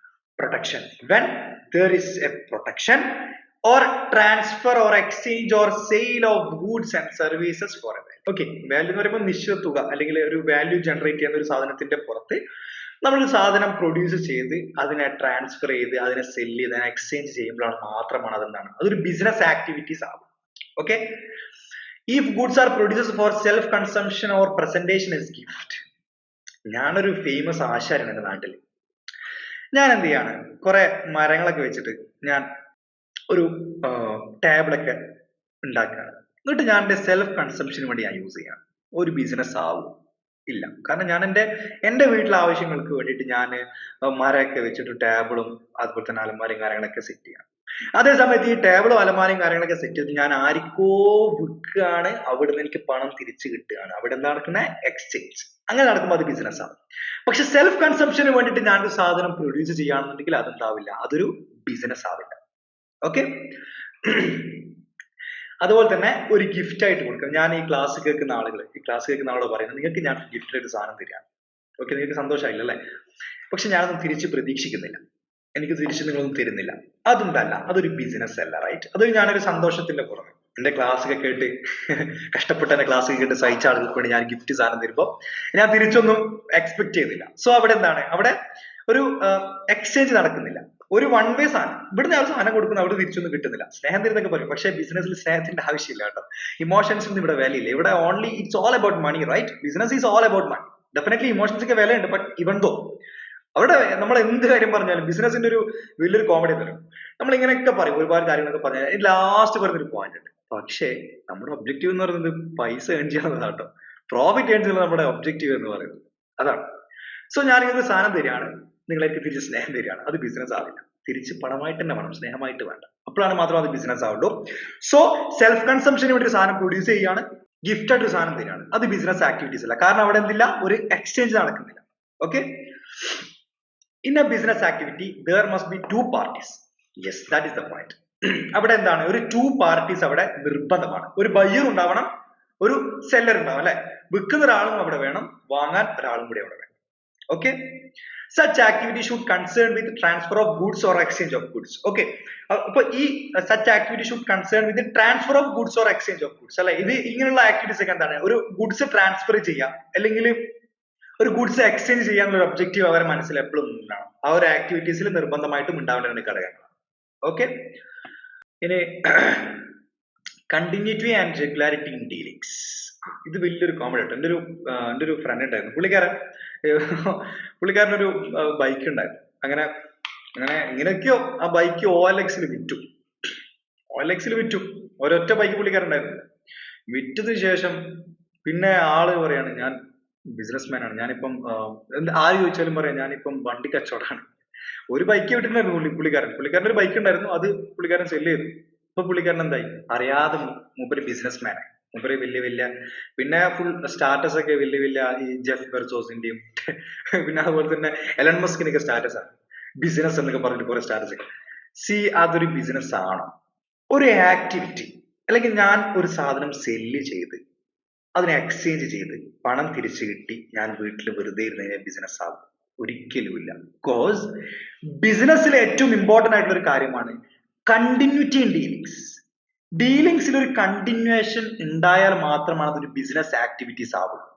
A: production. When there is A production or transfer or exchange or sale of goods and services for a value. Okay, value എന്ന് പറയുമ്പോൾ നിശ്ചിത തുക അല്ലെങ്കിൽ ഒരു value generate ചെയ്യുന്ന ഒരു സാധനത്തിന്റെ പുറത്ത് നമ്മൾ സാധനം പ്രൊഡ്യൂസ് ചെയ്ത് അതിനെ ട്രാൻസ്ഫർ ചെയ്ത് അതിനെ സെല് ചെയ്ത് അതിനെ എക്സ്ചേഞ്ച് ചെയ്യുമ്പോഴാണ് മാത്രമാണ് അതെന്താണ്, അതൊരു ബിസിനസ് ആക്ടിവിറ്റീസ് ആകും. Okay, if goods are produced for self consumption or presentation is gift. ഞാനൊരു ഫേമസ് ആശാരിയാണ് എന്റെ നാട്ടിൽ. ഞാൻ എന്ത് ചെയ്യാണ്, കുറെ മരങ്ങളൊക്കെ വെച്ചിട്ട് ഞാൻ ഒരു ടേബിളൊക്കെ ഉണ്ടാക്കുകയാണ്. എന്നിട്ട് ഞാൻ എൻ്റെ സെൽഫ് കൺസംഷന് വേണ്ടി ഞാൻ യൂസ് ചെയ്യാണ്. ഒരു ബിസിനസ് ആവും? ഇല്ല. കാരണം ഞാൻ എൻ്റെ വീട്ടിലെ ആവശ്യങ്ങൾക്ക് വേണ്ടിയിട്ട് ഞാൻ മരമൊക്കെ വെച്ചിട്ട് ടേബിളും അതുപോലെ തന്നെ അലമാരയും കാര്യങ്ങളൊക്കെ സെറ്റ് ചെയ്യണം. അതേ സമയത്ത് ഈ ടേബിളും അലമാരയും കാര്യങ്ങളൊക്കെ സെറ്റ് ചെയ്ത് ഞാൻ ആർക്കോ വിൽക്കുകയാണ്, അവിടെ നിന്ന് എനിക്ക് പണം തിരിച്ചു കിട്ടുകയാണ്. അവിടെ എന്താ നടക്കുന്നത്, എക്സ്ചേഞ്ച്. അങ്ങനെ നടക്കുമ്പോൾ അത് ബിസിനസ് ആണ്. പക്ഷെ സെൽഫ് കൺസംഷന് വേണ്ടിയിട്ട് ഞാനൊരു സാധനം പ്രൊഡ്യൂസ് ചെയ്യുകയാണെന്നുണ്ടെങ്കിൽ അതെന്താവില്ല, അതൊരു ബിസിനസ് ആവില്ല. ഓക്കെ, അതുപോലെ തന്നെ ഒരു ഗിഫ്റ്റ് ആയിട്ട് കൊടുക്കുക. ഞാൻ ഈ ക്ലാസ് കേൾക്കുന്ന ആളോട് പറയുന്നത്, നിങ്ങൾക്ക് ഞാൻ ഗിഫ്റ്റ് ആയിട്ട് സാധനം തരികയാണ്. ഓക്കെ, നിങ്ങൾക്ക് സന്തോഷമായില്ല അല്ലെ? പക്ഷെ ഞാനൊന്നും തിരിച്ച് പ്രതീക്ഷിക്കുന്നില്ല, എനിക്ക് തിരിച്ച് നിങ്ങളൊന്നും തരുന്നില്ല. അതെന്തല്ല, അതൊരു ബിസിനസ് അല്ല, റൈറ്റ്? അത് ഞാനൊരു സന്തോഷത്തിന്റെ പുറമെ എന്റെ ക്ലാസ് ഒക്കെ കേട്ട് കഷ്ടപ്പെട്ട് എന്റെ ക്ലാസ് കേട്ട് സഹിച്ച ആളുകൾക്ക് വേണ്ടി ഞാൻ ഗിഫ്റ്റ് സാധനം തരുമ്പോൾ ഞാൻ തിരിച്ചൊന്നും എക്സ്പെക്ട് ചെയ്യുന്നില്ല. സോ അവിടെ എന്താണ്, അവിടെ ഒരു എക്സ്ചേഞ്ച് നടക്കുന്നില്ല, ഒരു വൺ വേ സാധനം. ഇവിടുന്ന് ആ സാധനം കൊടുക്കുന്ന അവിടെ തിരിച്ചൊന്നും കിട്ടുന്നില്ല. സ്നേഹം തരുന്നൊക്കെ പറയും, പക്ഷേ ബിസിനസ്സിൽ സ്നേഹത്തിന്റെ ആവശ്യമില്ല കേട്ടോ. ഇമോഷൻസിന് ഇവിടെ വാല്യൂ ഇല്ല. ഇവിടെ only it's all about money, right? Business is all about money. Definitely emotions ഒക്കെ വിലയുണ്ട്, ബട്ട് ഇവൻ ദോ അവിടെ നമ്മൾ എന്ത് കാര്യം പറഞ്ഞാലും ബിസിനസിന്റെ ഒരു വലിയൊരു കോമഡി തരും. നമ്മൾ ഇങ്ങനെയൊക്കെ പറയും, ഒരുപാട് കാര്യങ്ങളൊക്കെ പറഞ്ഞാൽ ലാസ്റ്റ് പറഞ്ഞൊരു പോയിന്റ് ഉണ്ട്. പക്ഷേ നമ്മുടെ ഒബ്ജക്റ്റീവ് എന്ന് പറയുന്നത് പൈസ ഏൺ ചെയ്യാവുന്നതാണ് കേട്ടോ. പ്രോഫിറ്റ് ഏൺ ചെയ്യുന്നത് നമ്മുടെ ഒബ്ജക്റ്റീവ് എന്ന് പറയുന്നത് അതാണ്. സോ ഞാനിങ്ങനെ സാധനം തരികയാണ്, നിങ്ങളേക്ക് തിരിച്ച് സ്നേഹം തരികയാണ്, അത് ബിസിനസ് ആവില്ല. തിരിച്ച് പണമായിട്ട് തന്നെ വേണം, സ്നേഹമായിട്ട് വേണ്ട. അപ്പോഴാണ് മാത്രം അത് ബിസിനസ് ആവുള്ളൂ. സോ സെൽഫ് കൺസംഷന് വേണ്ടി ഒരു സാധനം പ്രൊഡ്യൂസ് ചെയ്യുകയാണ്, ഗിഫ്റ്റ് ആയിട്ട് ഒരു സാധനം തരികയാണ്, അത് ബിസിനസ് ആക്ടിവിറ്റീസ് അല്ല. കാരണം അവിടെ എന്തില്ല, ഒരു എക്സ്ചേഞ്ച് നടക്കുന്നില്ല. Okay, in A business activity there must be two parties. Yes, that is the point. അവിടെ എന്താണ്, ഒരു ടു പാർട്ടീസ് അവിടെ നിർബന്ധമാണ്. ഒരു ബയ്യർ ഉണ്ടാവണം, ഒരു സെല്ലർ ഉണ്ടാവും അല്ലെ. വിൽക്കുന്ന ഒരാളും അവിടെ വേണം, വാങ്ങാൻ ഒരാളും കൂടി അവിടെ വേണം. Okay, such activity should concern with transfer of goods or exchange of goods. Okay, അപ്പൊ ഈ such activity should concern with the transfer of goods or exchange of goods അല്ലെ. ഇത് ഇങ്ങനെയുള്ള ആക്ടിവിറ്റീസ് ഒക്കെ എന്താണ്, ഒരു ഗുഡ്സ് ട്രാൻസ്ഫർ ചെയ്യാം അല്ലെങ്കിൽ ഒരു ഗുഡ്സ് എക്സ്ചേഞ്ച് ചെയ്യാനുള്ള ഒബ്ജക്റ്റീവ് അവരെ മനസ്സിൽ എപ്പോഴും ഉണ്ടാവണം. ആ ഒരു ആക്ടിവിറ്റീസിൽ നിർബന്ധമായിട്ടും ഉണ്ടാവേണ്ട ഘടകങ്ങളാണ്. ഓക്കെ, ഇനി continuity and regularity in dealings. ഇത് വലിയൊരു കോമഡി ആയിട്ട്. എൻ്റെ ഒരു ഫ്രണ്ട് ഉണ്ടായിരുന്നു, പുള്ളിക്കാരനൊരു ബൈക്ക് ഉണ്ടായിരുന്നു. അങ്ങനെ അങ്ങനെ ഇങ്ങനെയൊക്കെയോ ആ ബൈക്ക് OLX വിറ്റു. OLX വിറ്റു. ഒരൊറ്റ ബൈക്ക് പുള്ളിക്കാരുണ്ടായിരുന്നു. വിറ്റതിന് ശേഷം പിന്നെ ആള് പറയാണ് ഞാൻ ബിസിനസ്മാൻ ആണ്, ഞാനിപ്പം ആര് ചോദിച്ചാലും പറയാം ഞാനിപ്പം വണ്ടി കച്ചവടമാണ്. ഒരു ബൈക്ക് വിട്ടിട്ടുണ്ടായിരുന്നു പുള്ളിക്കാരൻ്റെ ഒരു ബൈക്ക് ഉണ്ടായിരുന്നു, അത് പുള്ളിക്കാരൻ സെല്ല് ചെയ്തു. ഇപ്പൊ പുള്ളിക്കാരൻ എന്തായി അറിയാതെ മൂപ്പര് ബിസിനസ്മാൻ ആയി. മൂപ്പര് വലിയ വലിയ പിന്നെ ഫുൾ സ്റ്റാറ്റസ് ഒക്കെ വലിയ വലിയ ഈ ജെഫ് ബെർസോസിന്റെയും പിന്നെ അതുപോലെ തന്നെ എലൺ മസ്കിനൊക്കെ സ്റ്റാറ്റസ് ആണ്, ബിസിനസ് എന്നൊക്കെ പറഞ്ഞിട്ട് കുറെ സ്റ്റാറ്റസ് ഒക്കെ. സി അതൊരു ബിസിനസ് ആണോ? ഒരു ആക്ടിവിറ്റി അല്ലെങ്കിൽ ഞാൻ ഒരു സാധനം സെല്ല് ചെയ്ത് അതിനെ എക്സ്ചേഞ്ച് ചെയ്ത് പണം തിരിച്ചു കിട്ടി ഞാൻ വീട്ടിൽ വെറുതെ ഇരുന്ന് ബിസിനസ് ആകും? ഒരിക്കലുമില്ല. ബിക്കോസ് ബിസിനസ്സിലെ ഏറ്റവും ഇമ്പോർട്ടന്റ് ആയിട്ടുള്ള ഒരു കാര്യമാണ് കണ്ടിന്യൂറ്റി ഇൻ ഡീലിങ്സ്. ഡീലിങ്സിൽ ഒരു കണ്ടിന്യൂവേഷൻ ഉണ്ടായാൽ മാത്രമാണ് അതൊരു ബിസിനസ് ആക്ടിവിറ്റീസ് ആവുള്ളൂ.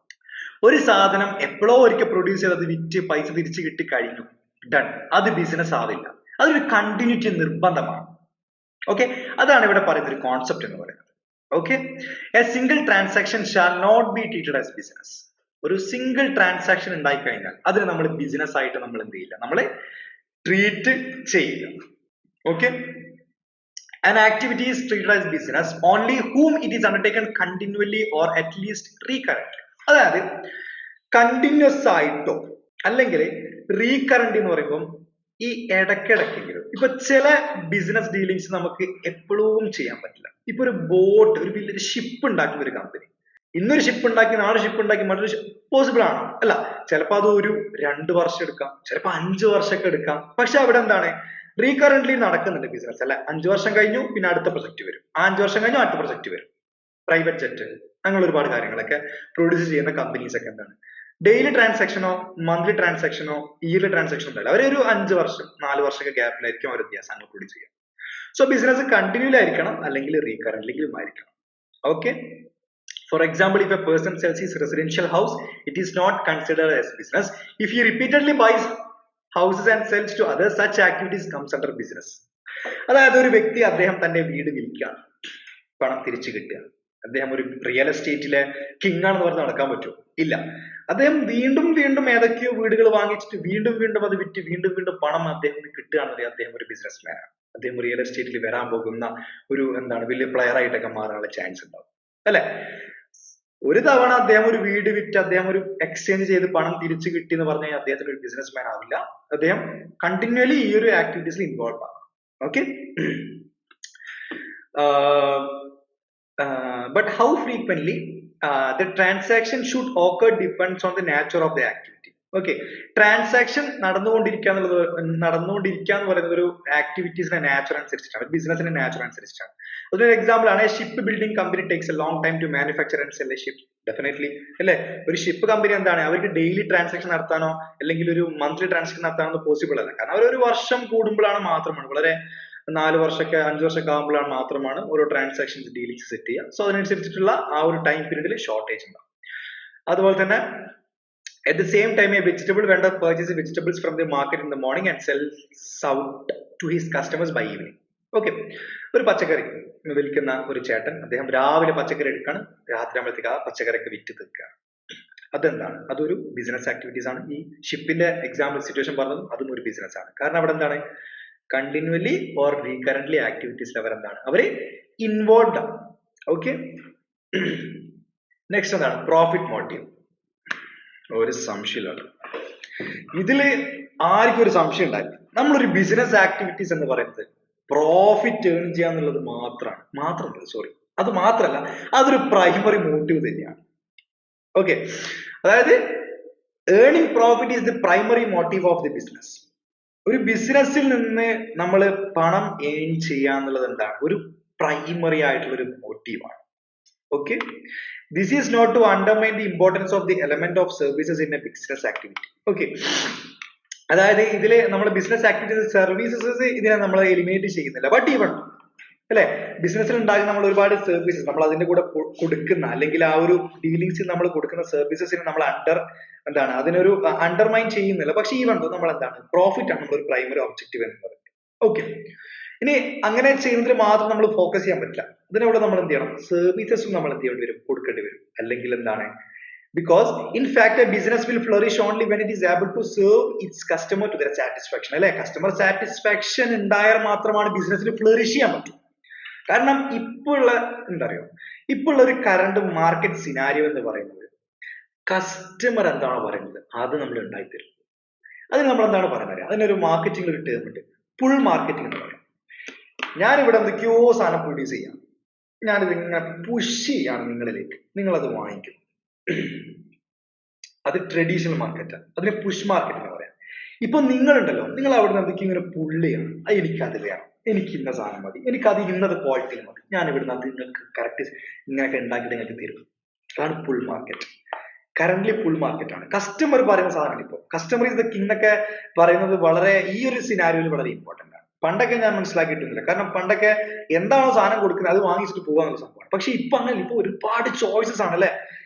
A: ഒരു സാധനം എപ്പോഴോ ഒരിക്കൽ പ്രൊഡ്യൂസ് ചെയ്ത് അത് വിറ്റ് പൈസ തിരിച്ചു കിട്ടി കഴിഞ്ഞു, ഡൺ, അത് ബിസിനസ് ആവില്ല. അതൊരു കണ്ടിന്യൂറ്റി നിർബന്ധമാണ്. ഓക്കെ, അതാണ് ഇവിടെ പറയുന്ന ഒരു കോൺസെപ്റ്റ് എന്ന് പറയുന്നത്. Okay, a single transaction shall not be treated as business. ഒരു സിംഗിൾ ട്രാൻസാക്ഷൻ ഉണ്ടായി കഴിഞ്ഞാൽ അതിന് നമ്മൾ ബിസിനസ് ആയിട്ട് നമ്മൾ എന്ത് ചെയ്യില്ല, നമ്മൾ ട്രീറ്റ് ചെയ്യില്ല. Okay, an activity is treated as business only whom it is undertaken continually or at least recurrently. അതായത് കണ്ടിന്യൂസ് ആയിട്ടോ അല്ലെങ്കിൽ റീകറന്റ് എന്ന് പറയുമ്പോൾ ഈ ഇടയ്ക്കിടയ്ക്കെങ്കിലും. ഇപ്പൊ ചില ബിസിനസ് ഡീലിങ്സ് നമുക്ക് എപ്പോഴും ചെയ്യാൻ പറ്റില്ല. ഇപ്പൊ ഒരു ബോട്ട്, ഒരു വലിയൊരു ഷിപ്പ് ഉണ്ടാക്കുന്ന ഒരു കമ്പനി ഇന്നൊരു ഷിപ്പ് ഉണ്ടാക്കി നാളെ ഷിപ്പ് ഉണ്ടാക്കി മറ്റൊരു പോസിബിൾ ആണോ? അല്ല. ചിലപ്പോൾ അത് ഒരു 2 വർഷം എടുക്കാം, ചിലപ്പോൾ 5 വർഷമൊക്കെ എടുക്കാം. പക്ഷെ അവിടെ എന്താണ് റീകറന്റ്ലി നടക്കുന്നുണ്ട് ബിസിനസ് അല്ലെ. 5 വർഷം കഴിഞ്ഞു പിന്നെ അടുത്ത പ്രൊജക്ട് വരും, 5 വർഷം കഴിഞ്ഞു അടുത്ത പ്രൊജക്ട് വരും. പ്രൈവറ്റ് ജെറ്റ് അങ്ങനെ ഒരുപാട് കാര്യങ്ങളൊക്കെ പ്രൊഡ്യൂസ് ചെയ്യുന്ന കമ്പനീസ് ഒക്കെ എന്താണ് ഡെയിലി ട്രാൻസാക്ഷനോ മന്ത്ലി ട്രാൻസാക്ഷനോ ഇയർലി ട്രാൻസാക്ഷനോ ഉണ്ടല്ലോ, അവരൊരു 5 വർഷം 4 വർഷമൊക്കെ ഗ്യാപ്പിലായിരിക്കും അവർ സാധനങ്ങൾ പ്രൊഡ്യൂസ് ചെയ്യുക. സോ ബിസിനസ് കണ്ടിന്യൂലി ആയിരിക്കണം അല്ലെങ്കിൽ റീകറന്റ്ലിയും ആയിരിക്കണം. Okay, for example, if a person sells his residential house, it is not considered as business. If he repeatedly buys houses and sells to others, such activities comes under business. അതായത് ഒരു വ്യക്തി അദ്ദേഹം തന്റെ വീട് വിൽക്കുകയാണ്, പണം തിരിച്ചു കിട്ടുക. അദ്ദേഹം ഒരു റിയൽ എസ്റ്റേറ്റിലെ കിങ് ആണെന്ന് പറഞ്ഞ് നടക്കാൻ പറ്റുമോ? ഇല്ല. അദ്ദേഹം വീണ്ടും വീണ്ടും ഏതൊക്കെയോ വീടുകൾ വാങ്ങിച്ചിട്ട് വീണ്ടും വീണ്ടും അത് വിറ്റ് വീണ്ടും വീണ്ടും പണം അദ്ദേഹത്തിന് കിട്ടുകയാണെന്ന് അദ്ദേഹം ഒരു ബിസിനസ്മാൻ ആണ്. അദ്ദേഹം റിയൽ എസ്റ്റേറ്റിൽ വരാൻ പോകുന്ന ഒരു വലിയ പ്ലെയർ ആയിട്ടൊക്കെ മാറാനുള്ള ചാൻസ് ഉണ്ടാവും അല്ലെ. ഒരു തവണ അദ്ദേഹം ഒരു വീട് വിറ്റ് അദ്ദേഹം ഒരു എക്സ്ചേഞ്ച് ചെയ്ത് പണം തിരിച്ചു കിട്ടി എന്ന് പറഞ്ഞാൽ അദ്ദേഹത്തിന് ഒരു ബിസിനസ്മാൻ ആവില്ല. അദ്ദേഹം കണ്ടിന്യൂലി ഈ ഒരു ആക്ടിവിറ്റീസിൽ ഇൻവോൾവ് ആണ്. Okay, but how frequently the transaction should occur depends on the nature of the activity. Okay, transaction നടന്നുകൊണ്ടിരിക്കുക എന്ന് പറയുന്നത് ഒരു ആക്ടിവിറ്റീസിന്റെ നാച്ചർ അനുസരിച്ചിട്ടാണ്, ബിസിനസിന്റെ നാച്ചർ അനുസരിച്ചിട്ടാണ്. അതൊരു എക്സാമ്പിൾ ആണ്, ship building company takes a long time to manufacture and sell a ship. Definitely അല്ലെ, ഒരു ഷിപ്പ് കമ്പനി എന്താണ് അവർക്ക് ഡെയിലി ട്രാൻസാക്ഷൻ നടത്താനോ അല്ലെങ്കിൽ ഒരു മന്ത്ലി ട്രാൻസാക്ഷൻ നടത്താനോ പോസിബിൾ അല്ല. കാരണം അവർ ഒരു വർഷം കൂടുമ്പോഴാണ് മാത്രമാണ്, വളരെ 4 വർഷമൊക്കെ 5 വർഷമൊക്കെ ആകുമ്പോഴാണ് മാത്രമാണ് ഓരോ ട്രാൻസാക്ഷൻസ് ഡീലിങ്സ് സെറ്റ് ചെയ്യുക. സോ അതിനനുസരിച്ചിട്ടുള്ള ആ ഒരു ടൈം പീരീഡിൽ ഷോർട്ടേജ് ഉണ്ടാവും. അതുപോലെ തന്നെ at the same time, a vegetable vendor purchases vegetables from the market in the morning and sells out to his customers by evening. Okay, ഒരു പച്ചക്കറി വിൽക്കുന്ന ഒരു ചേട്ടൻ അദ്ദേഹം രാവിലെ പച്ചക്കറി എടുക്കാണ്, രാത്രി ആകുമ്പോഴത്തേക്ക് ആ പച്ചക്കറിയൊക്കെ വിറ്റ് തീർക്കുകയാണ്. അതെന്താണ്? അതൊരു ബിസിനസ് ആക്ടിവിറ്റീസ് ആണ്. ഈ ഷിപ്പിന്റെ എക്സാമ്പിൾ സിറ്റുവേഷൻ പറഞ്ഞതും അതും ഒരു ബിസിനസ് ആണ്. കാരണം അവിടെ എന്താണ് കണ്ടിന്യൂലി ഓർ റീകറന്റ്ലി ആക്ടിവിറ്റീസിൽ അവരെന്താണ് അവര് ഇൻവോൾവ് ആണ്. ഓക്കെ, നെക്സ്റ്റ് എന്താണ് പ്രോഫിറ്റ് മോട്ടീവ്. ഒരു സംശയമില്ല, ഇതില് ആർക്കും ഒരു സംശയം ഉണ്ടായില്ല. നമ്മളൊരു ബിസിനസ് ആക്ടിവിറ്റീസ് എന്ന് പറയുന്നത് പ്രോഫിറ്റ് ഏൺ ചെയ്യാന്നുള്ളത് അത് മാത്രമല്ല അതൊരു പ്രൈമറി മോട്ടീവ് തന്നെയാണ്. ഓക്കെ, അതായത് earning profit is the primary motive of the business. ഒരു ബിസിനസ്സിൽ നിന്ന് നമ്മൾ പണം ഏൺ ചെയ്യാന്നുള്ളത് എന്താണ് ഒരു പ്രൈമറി ആയിട്ടുള്ള ഒരു മോട്ടീവാണ്. Okay, this is not to undermine the importance of the element of services in a business activity. Okay, അതായത് ഇതില് നമ്മൾ ബിസിനസ് ആക്ടിവിറ്റീസ് സർവീസസ് ഇതിനെ നമ്മൾ എലിമിനേറ്റ് ചെയ്യുന്നില്ല. ബട്ട് ഈവൺ അല്ലെ ബിസിനസ്സിൽ ഉണ്ടാകുന്ന നമ്മൾ ഒരുപാട് സർവീസസ് നമ്മൾ അതിന്റെ കൂടെ കൊടുക്കുന്ന അല്ലെങ്കിൽ ആ ഒരു ഡീലിങ്സിൽ നമ്മൾ കൊടുക്കുന്ന സർവീസസിന് നമ്മൾ അതിനൊരു അണ്ടർമൈൻ ചെയ്യുന്നില്ല. പക്ഷെ ഈവൺ നമ്മൾ പ്രോഫിറ്റ് ആണ് നമ്മുടെ പ്രൈമറി ഒബ്ജക്റ്റീവ് എന്ന് പറയുന്നത്. ഓക്കെ, ഇനി അങ്ങനെ ചെയ്യുന്നതിൽ മാത്രം നമ്മൾ ഫോക്കസ് ചെയ്യാൻ പറ്റില്ല. ഇതിനവിടെ നമ്മൾ എന്ത് ചെയ്യണം, സർവീസസും നമ്മൾ എന്ത് ചെയ്യേണ്ടി വരും, കൊടുക്കേണ്ടി വരും. അല്ലെങ്കിൽ because in fact a business will flourish only when it is able to serve its customer to their satisfaction അല്ലെ കസ്റ്റമർ സാറ്റിസ്ഫാക്ഷൻ ഉണ്ടായാൽ മാത്രമാണ് ബിസിനസ്സിൽ ഫ്ലറിഷ് ചെയ്യാൻ പറ്റും കാരണം ഇപ്പോഴുള്ള എന്താ പറയുക ഇപ്പോഴുള്ള ഒരു കറണ്ട് മാർക്കറ്റ് സിനാരിയോ എന്ന് പറയുന്നത് കസ്റ്റമർ എന്താണോ പറയുന്നത് അത് നമ്മൾ ഉണ്ടായിത്തരും അതിന് നമ്മൾ എന്താണ് പറയുന്നത് അതിനൊരു മാർക്കറ്റിംഗ് ഒരു ടേം ഉണ്ട് പുൾ മാർക്കറ്റിംഗ് എന്ന് പറയും ഞാനിവിടെ എന്തൊക്കെയോ സാധനം പ്രൊഡ്യൂസ് ചെയ്യാം ഞാനിത് ഇങ്ങനെ പുഷ് ചെയ്യാണ് നിങ്ങളിലേക്ക് നിങ്ങളത് വാങ്ങിക്കും അത് ട്രഡീഷണൽ മാർക്കറ്റാണ് അതിനെ പുഷ് മാർക്കറ്റ് എന്ന് പറയാം ഇപ്പൊ നിങ്ങളുണ്ടല്ലോ നിങ്ങൾ അവിടെ നിന്ന് എന്തൊക്കെയോ ഇങ്ങനെ പുള്ളിയാണ് എനിക്കത് വേണം എനിക്ക് ഇന്ന സാധനം മതി എനിക്കത് ഇന്നത് ക്വാളിറ്റിയിൽ മതി ഞാൻ ഇവിടുന്ന് അത് നിങ്ങൾക്ക് കറക്റ്റ് ഇങ്ങനെയൊക്കെ ഉണ്ടാക്കിയിട്ട് നിങ്ങൾക്ക് തരും അതാണ് pull market currently full market ആണ് കസ്റ്റമർ പറയുന്ന സാധനങ്ങൾ ഇപ്പോൾ കസ്റ്റമർ ഇസ് ദ കിങ് എന്നൊക്കെ പറയുന്നത് വളരെ ഈ ഒരു സിനാരിയോയിൽ വളരെ ഇമ്പോർട്ടന്റ് ആണ് പണ്ടൊക്കെ ഞാൻ മനസ്സിലാക്കിയിട്ടില്ല കാരണം പണ്ടൊക്കെ എന്താണോ സാധനം കൊടുക്കുന്നത് അത് വാങ്ങിച്ചിട്ട് പോകാന്നുള്ള സംഭവമാണ് പക്ഷെ ഇപ്പൊ അങ്ങനെ ഇപ്പൊ ഒരുപാട് ചോയ്സസ് ആണ് അല്ലെ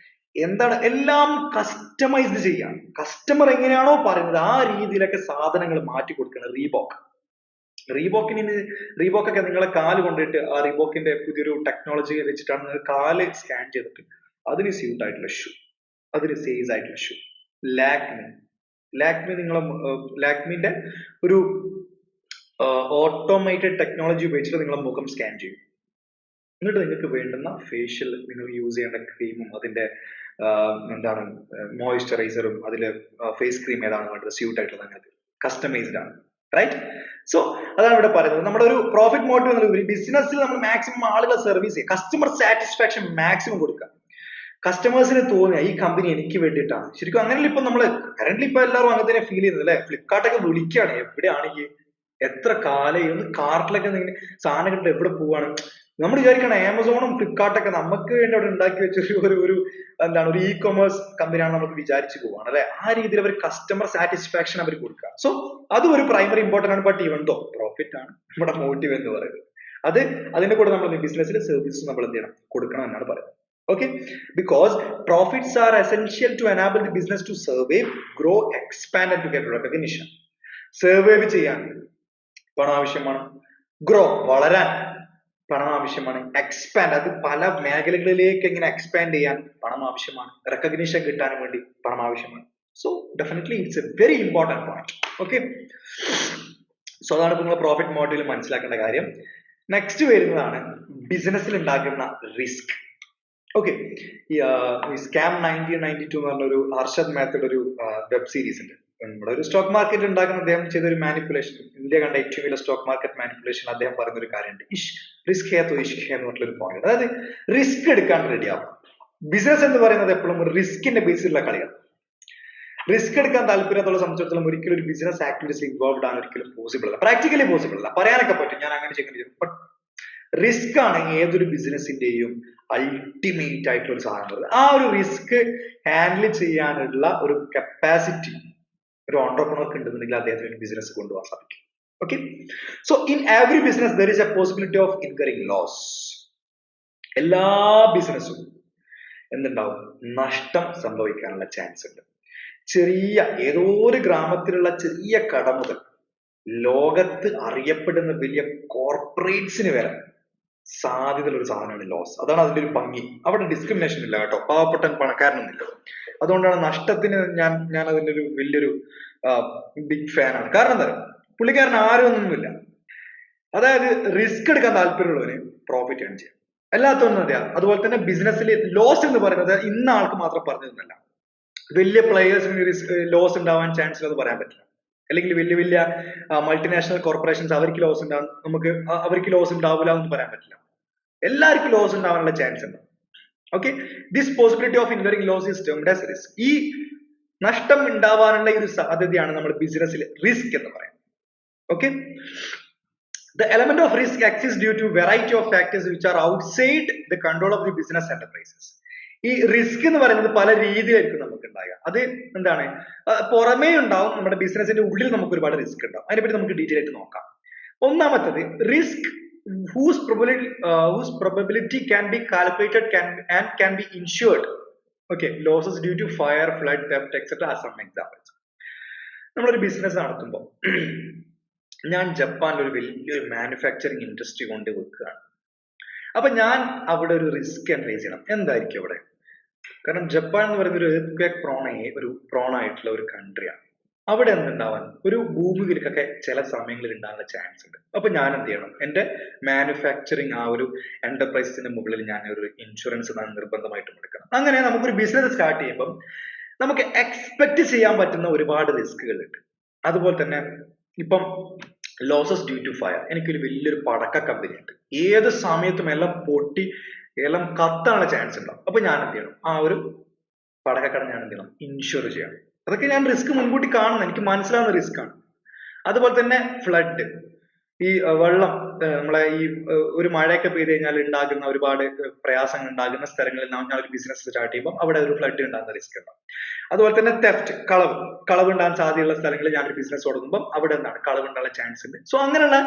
A: എന്താണ് എല്ലാം കസ്റ്റമൈസ്ഡ് ചെയ്യാം കസ്റ്റമർ എങ്ങനെയാണോ പറയുന്നത് ആ രീതിയിലൊക്കെ സാധനങ്ങൾ മാറ്റി കൊടുക്കണം റീബോക്കൊക്കെ നിങ്ങളെ കാല് കൊണ്ടിട്ട് ആ റീബോക്കിന്റെ പുതിയൊരു ടെക്നോളജി വെച്ചിട്ടാണ് നിങ്ങൾ കാല് സ്കാൻ ചെയ്തിട്ട് അതിന് സ്യൂട്ട് ആയിട്ടുള്ള ഷൂ അതിന് സൈസ് ആയിട്ടുള്ള ഷൂ ലാക്മി നിങ്ങളെ ലാക്മിന്റെ ഒരു ഓട്ടോമേറ്റഡ് ടെക്നോളജി ഉപയോഗിച്ചിട്ട് നിങ്ങളെ മുഖം സ്കാൻ ചെയ്യും എന്നിട്ട് നിങ്ങൾക്ക് വേണ്ടുന്ന ഫേഷ്യൽ നിങ്ങൾ യൂസ് ചെയ്യേണ്ട ക്രീമും അതിന്റെ എന്താണ് മോയിസ്ചറൈസറും അതില് ഫേസ് ക്രീം ഏതാണ് വേണ്ടത് സ്യൂട്ട് ആയിട്ടുള്ള നിങ്ങൾക്ക് കസ്റ്റമൈസ്ഡ് ആണ് റൈറ്റ് സോ അതാണ് ഇവിടെ പറയുന്നത് നമ്മുടെ ഒരു പ്രോഫിറ്റ് മോട്ടീവ് എന്നുള്ള ബിസിനസ്സിൽ നമ്മൾ മാക്സിമം ആളുകളെ സർവീസ് ചെയ്യുക കസ്റ്റമർ സാറ്റിസ്ഫാക്ഷൻ മാക്സിമം കൊടുക്കുക കസ്റ്റമേഴ്സിന് തോന്നുക ഈ കമ്പനി എനിക്ക് വേണ്ടിയിട്ടാണ് ശരിക്കും അങ്ങനെയല്ല ഇപ്പൊ നമ്മള് കറന്റ് ഇപ്പൊ എല്ലാവരും അങ്ങനെ തന്നെ ഫീൽ ചെയ്യുന്നത് അല്ലെ ഫ്ലിപ്കാർട്ടൊക്കെ വിളിക്കുകയാണ് എവിടെയാണ് ഈ എത്ര കാലം ഒന്ന് കാർട്ടിലൊക്കെ സാധനം കിട്ടും എവിടെ പോവാണ് നമ്മൾ വിചാരിക്കണം ആമസോണും ഫ്ലിപ്കാർട്ടൊക്കെ നമുക്ക് വേണ്ടി അവിടെ ഉണ്ടാക്കി വെച്ച ഒരു എന്താണ് ഒരു ഇ കൊമേഴ്സ് കമ്പനിയാണ് നമുക്ക് വിചാരിച്ചു പോവാണ് അല്ലെ ആ രീതിയിൽ അവർ കസ്റ്റമർ സാറ്റിസ്ഫാക്ഷൻ അവർ കൊടുക്കുക സോ അതും ഒരു പ്രൈമറി ഇമ്പോർട്ടന്റ് ആണ് ബട്ട് ഈവൻ ദോ പ്രോഫിറ്റ് ആണ് നമ്മുടെ മോട്ടീവ് എന്ന് പറയുന്നത് അത് അതിന്റെ കൂടെ നമ്മൾ ബിസിനസ്സിൽ സർവീസ് നമ്മൾ എന്ത് ചെയ്യണം കൊടുക്കണം എന്നാണ് പറയുന്നത് okay because profits are essential to enable the business to survive grow expand and to get recognition survive ചെയ്യാൻ പണം ആവശ്യമാണ് ഗ്രോ വളരാൻ പണം ആവശ്യമാണ് എക്സ്പാൻഡ് അത് പല മേഖലകളിലേക്ക് എങ്ങനെ എക്സ്പാൻഡ് ചെയ്യാൻ പണം ആവശ്യമാണ് റെക്കഗ്നിഷൻ കിട്ടാൻ വേണ്ടി പണം ആവശ്യമാണ് so definitely it's A very important point okay so അതാണ് നിങ്ങൾ പ്രോഫിറ്റ് മോഡലിൽ മനസ്സിലാക്കേണ്ട കാര്യം നെക്സ്റ്റ് വരുന്നതാണ് ബിസിനസ്സിൽ ഉണ്ടാകുന്ന റിസ്ക് ഓക്കെ ഈ സ്കാം 1992 എന്ന് പറഞ്ഞ ഒരു അർഷദ് മേത്തയുടെ ഒരു വെബ് സീരീസ് ഉണ്ട് നമ്മുടെ ഒരു സ്റ്റോക്ക് മാർക്കറ്റ് ഉണ്ടാക്കുന്ന അദ്ദേഹം ചെയ്ത ഒരു മാനിപ്പുലേഷൻ ഇന്ത്യ കണ്ട ഏറ്റവും വലിയ സ്റ്റോക്ക് മാർക്കറ്റ് മാനിപ്പുലേഷൻ അദ്ദേഹം പറയുന്ന ഒരു കാര്യമുണ്ട് റിസ്ക് ഹേ തോ ഇഷ്ക് ഹേ എന്ന് പറഞ്ഞൊരു പോയിന്റ് അതായത് റിസ്ക് എടുക്കാൻ റെഡി ആവും ബിസിനസ് എന്ന് പറയുന്നത് എപ്പോഴും ഒരു റിസ്കിന്റെ ബേസിലുള്ള കളിയാണ് റിസ്ക് എടുക്കാൻ താല്പര്യത്തോളം സംബന്ധിച്ചിടത്തോളം ഒരിക്കലും ഒരു ബിസിനസ് ആക്ടിവിറ്റീസ് ഇൻവോൾവ് ആണ് ഒരിക്കലും പോസിബിൾ അല്ല പ്രാക്ടിക്കലി പോസിബിൾ അല്ല പറയാനൊക്കെ പറ്റും ഞാൻ അങ്ങനെ ചെയ്യുന്നത് ബട്ട് റിസ്ക് ആണ് ഏതൊരു ബിസിനസിന്റെയും അൾട്ടിമേറ്റ് ആയിട്ടുള്ള ഒരു സാധനം ആ ഒരു റിസ്ക് ഹാൻഡിൽ ചെയ്യാനുള്ള ഒരു കപ്പാസിറ്റി ഒരു ഓൺട്രപ്രണർക്ക് ഉണ്ടെന്നുണ്ടെങ്കിൽ അദ്ദേഹത്തിന് ഒരു ബിസിനസ് കൊണ്ടുപോകാൻ സാധിക്കും okay so in every business there is a possibility of incurring loss എല്ലാ ബിസിനസ്സും എന്തുണ്ടാവും നഷ്ടം സംഭവിക്കാനുള്ള ചാൻസ് ഉണ്ട് ചെറിയ ഏതോ ഒരു ഗ്രാമത്തിലുള്ള ചെറിയ കട മുതൽ ലോകത്ത് അറിയപ്പെടുന്ന വലിയ കോർപ്പറേറ്റ്സിന് വരെ സാധ്യതയുള്ള ഒരു സാധനമാണ് ലോസ് അതാണ് അതിന്റെ ഒരു ഭംഗി അവിടെ ഡിസ്ക്രിമിനേഷൻ ഇല്ല കേട്ടോ പാവപ്പെട്ടൻ പണക്കാരനൊന്നുമില്ല അതുകൊണ്ടാണ് നഷ്ടത്തിന് ഞാൻ അതിന്റെ ഒരു വലിയൊരു ബിഗ് ഫാനാണ് കാരണം എന്താ പുള്ളിക്കാരൻ ആരൊന്നുമില്ല അതായത് റിസ്ക് എടുക്കാൻ താല്പര്യമുള്ളവന് പ്രോഫിറ്റ് ഏൺ ചെയ്യാം അല്ലാത്തൊന്നും അതെയാ അതുപോലെ തന്നെ ബിസിനസ്സിൽ ലോസ് എന്ന് പറയുന്നത് ഇന്ന ആൾക്ക് മാത്രം പറഞ്ഞതൊന്നല്ല വലിയ പ്ലേയേഴ്സിന് ലോസ് ഉണ്ടാവാൻ ചാൻസ് അത് പറയാൻ പറ്റില്ല അല്ലെങ്കിൽ വലിയ മൾട്ടിനാഷണൽ കോർപ്പറേഷൻസ് അവർക്ക് ലോസ് ഉണ്ടാവും നമുക്ക് അവർക്ക് ലോസ് ഉണ്ടാവില്ല എന്ന് പറയാൻ പറ്റില്ല എല്ലാവർക്കും ലോസ് ഉണ്ടാവാനുള്ള ചാൻസ് ഉണ്ട് okay this possibility of incurring loss is termed as risk ഈ നഷ്ടം ഉണ്ടാവാനുള്ള ഒരു സാധ്യതയാണ് നമ്മൾ ബിസിനസ്സിൽ റിസ്ക് എന്ന് പറയുന്നത് okay The element of risk exists due to variety of factors which are outside the control of the business enterprises. ഈ റിസ്ക് എന്ന് പറയുന്നത് പല രീതിയിലായിരിക്കും നമുക്ക് ഉണ്ടാകുക അത് എന്താണ് പുറമേ ഉണ്ടാവും നമ്മുടെ ബിസിനസിന്റെ ഉള്ളിൽ നമുക്ക് ഒരുപാട് റിസ്ക് ഉണ്ടാവും അതിനെപ്പറ്റി നമുക്ക് ഡീറ്റെയിൽ ആയിട്ട് നോക്കാം ഒന്നാമത്തത് risk whose probability can be calculated and can be insured okay losses due to fire flood theft etc are some examples നമ്മളൊരു ബിസിനസ് നടത്തുമ്പോൾ ഞാൻ ജപ്പാനിൽ ഒരു വലിയൊരു മാനുഫാക്ചറിങ് ഇൻഡസ്ട്രി കൊണ്ട് വെക്കുകയാണ് അപ്പൊ ഞാൻ അവിടെ ഒരു റിസ്ക് ഫേസ് ചെയ്യണം എന്തായിരിക്കും അവിടെ കാരണം ജപ്പാൻ എന്ന് പറയുന്ന ഒരു earthquake prone ആയിട്ടുള്ള ഒരു കൺട്രിയാണ്. അവിടെ എന്തുണ്ടാവാൻ ഒരു ഭൂമികുലുക്കൊക്കെ ചില സമയങ്ങളിൽ ഉണ്ടാകാനുള്ള ചാൻസ് ഉണ്ട്. അപ്പൊ ഞാൻ എന്ത് ചെയ്യണം? എന്റെ മാനുഫാക്ചറിങ് ആ ഒരു എന്റർപ്രൈസസിന്റെ മുകളിൽ ഞാൻ ഒരു ഇൻഷുറൻസ് നിർബന്ധമായിട്ടും എടുക്കണം. അങ്ങനെ നമുക്കൊരു ബിസിനസ് സ്റ്റാർട്ട് ചെയ്യുമ്പോൾ നമുക്ക് എക്സ്പെക്ട് ചെയ്യാൻ പറ്റുന്ന ഒരുപാട് റിസ്കുകൾ ഉണ്ട്. അതുപോലെ തന്നെ ഇപ്പം ലോസസ് ഡ്യൂ ടു ഫയർ, എനിക്കൊരു വലിയൊരു പടക്ക കമ്പനി ഉണ്ട്, ഏത് സമയത്തും എല്ലാം പൊട്ടി എല്ലാം കത്താനുള്ള ചാൻസ് ഉണ്ടാവും. അപ്പൊ ഞാൻ എന്ത് ചെയ്യണം? ആ ഒരു പടക്കക്കട ഞാൻ എന്ത് ചെയ്യണം? ഇൻഷുർ ചെയ്യണം. അതൊക്കെ ഞാൻ റിസ്ക് മുൻകൂട്ടി കാണുന്നു, എനിക്ക് മനസ്സിലാവുന്ന റിസ്ക് ആണ്. അതുപോലെ തന്നെ ഫ്ലഡ്, ഈ വെള്ളം നമ്മളെ ഈ ഒരു മഴയൊക്കെ പെയ്ത് കഴിഞ്ഞാൽ ഉണ്ടാകുന്ന ഒരുപാട് പ്രയാസങ്ങൾ ഉണ്ടാകുന്ന സ്ഥലങ്ങളിൽ ഞാൻ ഒരു ബിസിനസ് സ്റ്റാർട്ട് ചെയ്യുമ്പോൾ അവിടെ ഒരു ഫ്ലഡ് ഉണ്ടാകുന്ന റിസ്ക് ഉണ്ടാവും. അതുപോലെ തന്നെ തെഫ്റ്റ്, കളവ് ഉണ്ടാകാൻ സാധ്യതയുള്ള സ്ഥലങ്ങളിൽ ഞാനൊരു ബിസിനസ് തുടങ്ങുമ്പോൾ അവിടെ എന്താണ് കളവ് ഉണ്ടാകാൻ ചാൻസ് ഉണ്ട്. സോ അങ്ങനെയുള്ള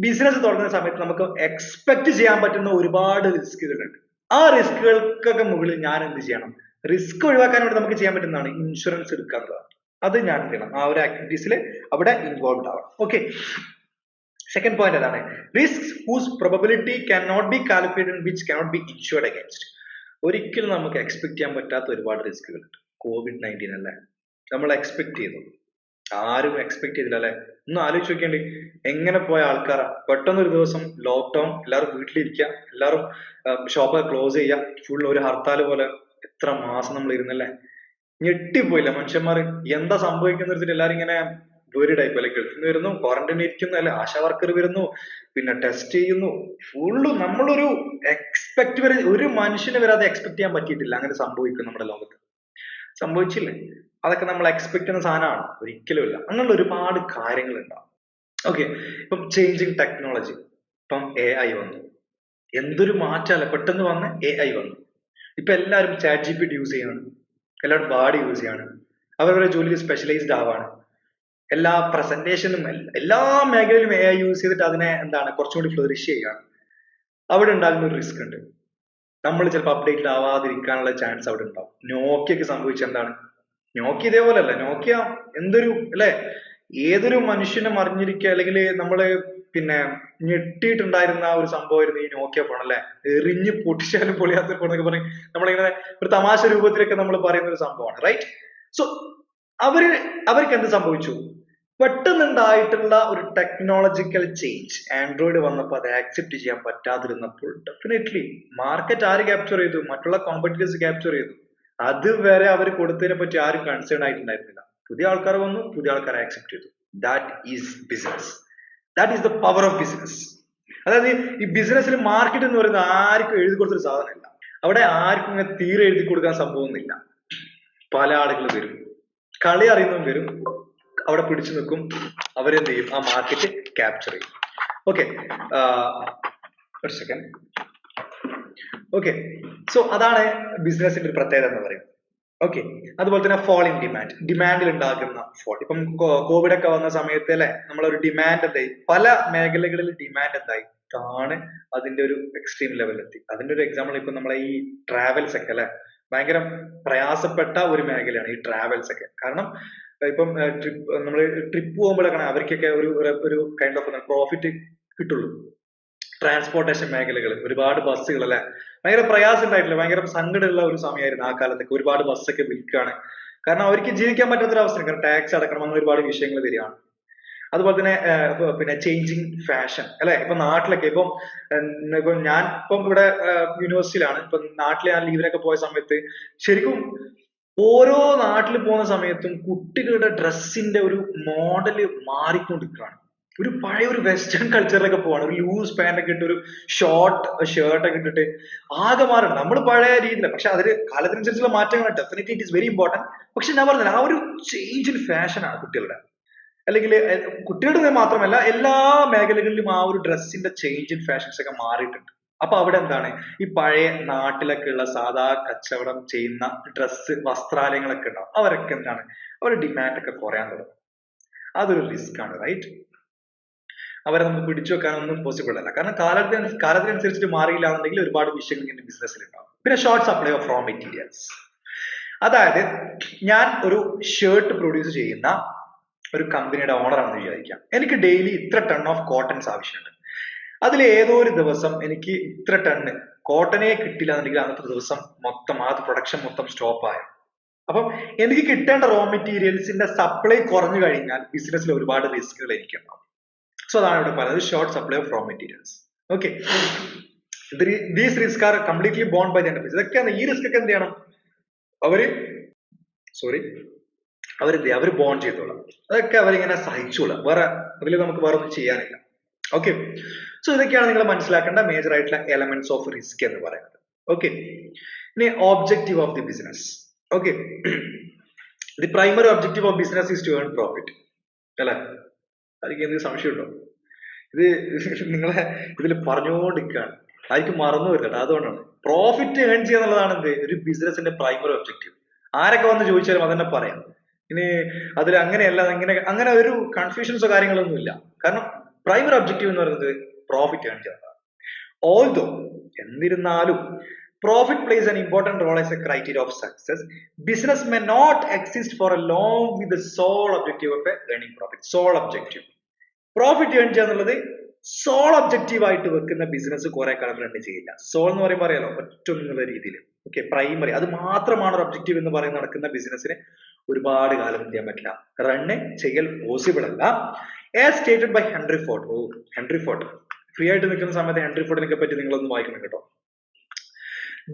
A: ബിസിനസ് തുടങ്ങുന്ന സമയത്ത് നമുക്ക് എക്സ്പെക്ട് ചെയ്യാൻ പറ്റുന്ന ഒരുപാട് റിസ്കുകളുണ്ട്. ആ റിസ്കുകൾക്കൊക്കെ മുകളിൽ ഞാൻ എന്ത് ചെയ്യണം? റിസ്ക് ഒഴിവാക്കാൻ വേണ്ടി നമുക്ക് ചെയ്യാൻ പറ്റുന്നതാണ് ഇൻഷുറൻസ് എടുക്കുക എന്നുള്ളത്. അത് ഞാൻ എന്ത് ചെയ്യണം? ആ ഒരു ആക്ടിവിറ്റീസിൽ അവിടെ ഇൻവോൾവ് ആവണം. ഓക്കെ, സെക്കൻഡ് പോയിന്റ് അതാണ്, risk whose probability can not be calculated which cannot be insured against. ഒരിക്കലും നമുക്ക് എക്സ്പെക്ട് ചെയ്യാൻ പറ്റാത്ത ഒരുപാട് റിസ്കുകൾ ഉണ്ട്. COVID-19 അല്ലേ നമ്മൾ എക്സ്പെക്ട് ചെയ്തു? ആരും എക്സ്പെക്ട് ചെയ്തില്ല അല്ലെ? ഒന്ന് ആലോചിച്ച് നോക്കേണ്ടി, എങ്ങനെ പോയ ആൾക്കാരാ. പെട്ടെന്ന് ഒരു ദിവസം ലോക്ക്ഡൌൺ, എല്ലാവരും വീട്ടിലിരിക്കുക, എല്ലാവരും ഷോപ്പൊക്കെ ക്ലോസ് ചെയ്യുക, ഫുൾ ഒരു ഹർത്താൽ പോലെ. എത്ര മാസം നമ്മൾ ഇരുന്നല്ലേ, ഞെട്ടിപ്പോയില്ല മനുഷ്യന്മാർ, എന്താ സംഭവിക്കുന്ന വെച്ചിട്ട് എല്ലാരും ഇങ്ങനെ വേറിഡ് ആയിപ്പോ. അല്ലെ ഗൾഫിൽ നിന്ന് വരുന്നു, ക്വാറന്റൈൻ ഇരിക്കുന്നു, അല്ലെ ആശാ വർക്കർ വരുന്നു, പിന്നെ ടെസ്റ്റ് ചെയ്യുന്നു, ഫുള്ള് നമ്മളൊരു എക്സ്പെക്ട് വരെ ഒരു മനുഷ്യന് വരെ അത് എക്സ്പെക്ട് ചെയ്യാൻ പറ്റിയിട്ടില്ല അങ്ങനെ സംഭവിക്കും നമ്മുടെ ലോകത്ത്. സംഭവിച്ചില്ലേ? അതൊക്കെ നമ്മൾ എക്സ്പെക്ട് ചെയ്യുന്ന സാധനമാണ്? ഒരിക്കലും ഇല്ല. അങ്ങനെയുള്ള ഒരുപാട് കാര്യങ്ങൾ ഉണ്ടാവും. ഓക്കെ, ഇപ്പം ചേഞ്ചിങ് ടെക്നോളജി, ഇപ്പം AI വന്നു, എന്തൊരു മാറ്റമല്ല പെട്ടെന്ന് വന്ന് AI വന്നു. ഇപ്പൊ എല്ലാവരും ChatGPT യൂസ് ചെയ്യാണ്, എല്ലാവരും ബാഡ് യൂസ് ചെയ്യാണ്, അവരവരുടെ ജോലിയിൽ സ്പെഷ്യലൈസ്ഡ് ആവാണ്. എല്ലാ പ്രസന്റേഷനും എല്ലാ മേഖലയിലും AI യൂസ് ചെയ്തിട്ട് അതിനെ എന്താണ് കുറച്ചുകൂടി ഫ്ലറിഷ് ചെയ്യാണ്. അവിടെ ഉണ്ടാകുന്ന ഒരു റിസ്ക് ഉണ്ട്. നമ്മൾ ചിലപ്പോൾ അപ്ഡേറ്റഡ് ആവാതിരിക്കാനുള്ള ചാൻസ് അവിടെ ഉണ്ടാവും. നോക്കിയൊക്കെ സംഭവിച്ച എന്താണ്? നോക്കിയ ഇതേപോലെ അല്ല, നോക്കിയ എന്തൊരു അല്ലെ, ഏതൊരു മനുഷ്യനും അറിഞ്ഞിരിക്കുക, അല്ലെങ്കിൽ നമ്മള് പിന്നെ ഞെട്ടിയിട്ടുണ്ടായിരുന്ന ഒരു സംഭവമായിരുന്നു ഈ നോക്കിയ ഫോൺ അല്ലെ. എറിഞ്ഞ് പൊട്ടിച്ചാലും പൊളിയാത്ത ഫോൺ എന്നൊക്കെ പറയും നമ്മളിങ്ങനെ ഒരു തമാശ രൂപത്തിലൊക്കെ നമ്മൾ പറയുന്ന ഒരു സംഭവമാണ്, റൈറ്റ്? സോ അവർക്ക് എന്ത് സംഭവിച്ചു? പെട്ടെന്നുണ്ടായിട്ടുള്ള ഒരു ടെക്നോളജിക്കൽ ചേഞ്ച്, ആൻഡ്രോയിഡ് വന്നപ്പോൾ അത് ആക്സെപ്റ്റ് ചെയ്യാൻ പറ്റാതിരുന്നപ്പോൾ ഡെഫിനറ്റ്ലി മാർക്കറ്റ് ആര് ക്യാപ്ചർ ചെയ്തു? മറ്റുള്ള കോമ്പറ്റീറ്റേഴ്സ് ക്യാപ്ചർ ചെയ്തു. അതുവരെ അവർ കൊടുത്തതിനെ പറ്റി ആരും കൺസേൺ ആയിട്ടുണ്ടായിരുന്നില്ല. പുതിയ ആൾക്കാർ വന്നു, പുതിയ ആൾക്കാരെ ആക്സെപ്റ്റ് ചെയ്തു. That is business, that is the power of business. അതായത് ഈ ബിസിനസ്സിൽ മാർക്കറ്റ് എന്ന് പറയുന്നത് ആർക്കും എഴുതി കൊടുത്തൊരു സാധനമല്ല. അവിടെ ആർക്കും ഇങ്ങനെ തീരെ എഴുതി കൊടുക്കാൻ സംഭവമൊന്നുമില്ല. പല ആളുകൾ വരും, കളി അറിയുന്നവൻ വരും, അവിടെ പിടിച്ചു നിൽക്കും, അവരെന്ത് ചെയ്യും? ആ മാർക്കറ്റ് ക്യാപ്ചർ ചെയ്യും. ഓക്കെ, ഒരു സെക്കൻഡ്. ഓക്കെ, സോ അതാണ് ബിസിനസിന്റെ ഒരു പ്രത്യേകത എന്ന് പറയുന്നത്. ഓക്കെ, അതുപോലെ തന്നെ ഫോൾ ഇൻ ഡിമാൻഡ്, ഡിമാൻഡിൽ ഉണ്ടാകുന്ന ഫോൾ. ഇപ്പം കോവിഡ് ഒക്കെ വന്ന സമയത്ത് അല്ലെ നമ്മളൊരു ഡിമാൻഡ് എന്തായി? പല മേഖലകളിൽ ഡിമാൻഡ് എന്തായി? ആണ് അതിന്റെ ഒരു എക്സ്ട്രീം ലെവലിലെത്തി. അതിന്റെ ഒരു എക്സാമ്പിൾ ഇപ്പൊ നമ്മളെ ഈ ട്രാവൽസ് ഒക്കെ അല്ലെ, ഭയങ്കര പ്രയാസപ്പെട്ട ഒരു മേഖലയാണ് ഈ ട്രാവൽസ് ഒക്കെ. കാരണം ഇപ്പം നമ്മൾ ട്രിപ്പ് പോകുമ്പോഴൊക്കെ അവർക്കൊക്കെ ഒരു കൈൻഡ് ഓഫ് പ്രോഫിറ്റ് കിട്ടുള്ളൂ. ട്രാൻസ്പോർട്ടേഷൻ മേഖലകൾ, ഒരുപാട് ബസ്സുകൾ അല്ലെ, ഭയങ്കര പ്രയാസം ഉണ്ടായിട്ടില്ല, ഭയങ്കര സങ്കടമുള്ള ഒരു സമയമായിരുന്നു ആ കാലത്തൊക്കെ. ഒരുപാട് ബസ്സൊക്കെ വിൽക്കുകയാണ്, കാരണം അവർക്ക് ജീവിക്കാൻ പറ്റാത്തൊരവസ്ഥയാണ്, കാരണം ടാക്സ് അടക്കണം, അങ്ങനെ ഒരുപാട് വിഷയങ്ങൾ വരികയാണ്. അതുപോലെ തന്നെ പിന്നെ ചേഞ്ചിങ് ഫാഷൻ അല്ലെ. ഇപ്പൊ നാട്ടിലൊക്കെ ഇപ്പം ഞാൻ ഇപ്പം ഇവിടെ യൂണിവേഴ്സിറ്റിയിലാണ്. ഇപ്പൊ നാട്ടിൽ ഞാൻ ലീവിനൊക്കെ പോയ സമയത്ത് ശരിക്കും ഓരോ നാട്ടിൽ പോകുന്ന സമയത്തും കുട്ടികളുടെ ഡ്രസ്സിന്റെ ഒരു മോഡല് മാറിക്കൊണ്ടിരിക്കുകയാണ്. ഒരു പഴയ ഒരു വെസ്റ്റേൺ കൾച്ചറിലൊക്കെ പോവാണ്, ഒരു ലൂസ് പാന്റ് ഒക്കെ ഇട്ട്, ഒരു ഷോർട്ട് ഷർട്ട് ഒക്കെ ഇട്ടിട്ട് ആകെ മാറണം. നമ്മൾ പഴയ രീതിയിലാണ്, പക്ഷെ അതിൽ കാലത്തിനനുസരിച്ചുള്ള മാറ്റങ്ങൾ definitely it is very important. പക്ഷെ ഞാൻ പറഞ്ഞില്ല, ആ ഒരു ചേഞ്ച് ഇൻ ഫാഷൻ ആണ് കുട്ടികളുടെ, അല്ലെങ്കിൽ കുട്ടികളുടെ മാത്രമല്ല എല്ലാ മേഖലകളിലും ആ ഒരു ഡ്രസ്സിന്റെ ചേഞ്ച് ഇൻ ഫാഷൻസ് ഒക്കെ മാറിയിട്ടുണ്ട്. അപ്പൊ അവിടെ എന്താണ്, ഈ പഴയ നാട്ടിലൊക്കെ ഉള്ള സാധാ കച്ചവടം ചെയ്യുന്ന ഡ്രസ്സ് വസ്ത്രാലയങ്ങളൊക്കെ ഉണ്ടാവും, അവരൊക്കെ എന്താണ്, അവരുടെ ഡിമാൻഡ് ഒക്കെ കുറയാൻ തുടങ്ങും. അതൊരു റിസ്ക് ആണ്, റൈറ്റ്? അവരെ നമുക്ക് പിടിച്ചു വെക്കാനൊന്നും പോസിബിൾ അല്ല, കാരണം കാലത്തിനനുസരിച്ചിട്ട് മാറിയില്ല എന്നുണ്ടെങ്കിൽ ഒരുപാട് വിഷയങ്ങൾ ഇങ്ങനെ ബിസിനസ്സിൽ ഉണ്ടാവും. പിന്നെ short supply of raw materials, അതായത് ഞാൻ ഒരു ഷർട്ട് പ്രൊഡ്യൂസ് ചെയ്യുന്ന ഒരു കമ്പനിയുടെ ഓണർ ആണെന്ന് വിചാരിക്കാം. എനിക്ക് ഡെയിലി ഇത്ര ടൺ ഓഫ് കോട്ടൺസ് ആവശ്യമുണ്ട്. അതിൽ ഏതോ ഒരു ദിവസം എനിക്ക് ഇത്ര ടണ്ണ് കോട്ടനെ കിട്ടില്ല എന്നുണ്ടെങ്കിൽ അന്നത്തെ ദിവസം മൊത്തം ആ പ്രൊഡക്ഷൻ മൊത്തം സ്റ്റോപ്പ് ആയി. അപ്പം എനിക്ക് കിട്ടേണ്ട റോ മെറ്റീരിയൽസിന്റെ സപ്ലൈ കുറഞ്ഞു കഴിഞ്ഞാൽ ബിസിനസ്സിൽ ഒരുപാട് റിസ്കുകൾ എനിക്കുണ്ടാവും. സോ അതാണ് ഇവിടെ പറയുന്നത് short supply of raw materials. Okay, these risk are completely borne by the enterprise. ഇതൊക്കെയാണ് ഈ റിസ്ക് ഒക്കെ എന്ത് ചെയ്യണം, അവര് അവര് ബോൺ ചെയ്തോളാം. അതൊക്കെ അവരിങ്ങനെ സഹിച്ചോളാം. അതിൽ നമുക്ക് വേറെ ഒന്നും ചെയ്യാനില്ല. ഓക്കെ, സോ ഇതൊക്കെയാണ് നിങ്ങൾ മനസ്സിലാക്കേണ്ട മേജർ ആയിട്ടുള്ള എലമെന്റ്സ് ഓഫ് റിസ്ക് എന്ന് പറയുന്നത്. ഓക്കെ, ഇനി objective of the business. Okay, the primary objective of business is to earn profit. അല്ലെ, അതൊക്കെ എന്തെങ്കിലും സംശയമുണ്ടോ? ഇത് നിങ്ങളെ ഇതിൽ പറഞ്ഞുകൊണ്ടിരിക്കുകയാണ്, ആയിരിക്കും മറന്നു വരുന്നത്. അതുകൊണ്ടാണ് പ്രോഫിറ്റ് ഏൺ ചെയ്യുക എന്നുള്ളതാണ് എന്ത് ഒരു ബിസിനസിന്റെ പ്രൈമറി ഒബ്ജക്റ്റീവ്. ആരൊക്കെ വന്ന് ചോദിച്ചാലും അതന്നെ പറയാം. ഇനി അതിൽ അങ്ങനെയല്ല, അങ്ങനെ ഒരു കൺഫ്യൂഷൻസോ കാര്യങ്ങളൊന്നും ഇല്ല. കാരണം പ്രൈമറി ഒബ്ജക്റ്റീവ് എന്ന് പറയുന്നത് പ്രോഫിറ്റ് ഏൺ ചെയ്യുന്നതാണ്. ഓൾദോ എന്നിരുന്നാലും profit plays an important role as a criteria of success. Business may not exist for a long with the sole objective of earning profit. Sole objective. Profit earn ചെയ്യുന്നുള്ളത് sole objective ആയിട്ട് വെക്കുന്ന business കുറെ കാലം run ചെയ്യില്ല. Soul എന്ന് പറയുമ്പോൾ അറിയാലോ, ഒറ്റ എന്നുള്ള രീതിയിൽ. ഓക്കെ, പ്രൈമറി അത് മാത്രമാണ് ഒരു ഒബ്ജക്റ്റീവ് എന്ന് പറയുന്ന നടക്കുന്ന ബിസിനസ്സിന് ഒരുപാട് കാലം എന്ത് ചെയ്യാൻ പറ്റില്ല, റണ്ണ് ചെയ്യൽ പോസിബിൾ അല്ല. As stated by Henry Ford. Henry Ford free ആയിട്ട് നിൽക്കുന്ന സമയത്ത് ഹെൻറി ഫോർഡിനെ പറ്റി നിങ്ങളൊന്ന് വായിക്കണം കേട്ടോ.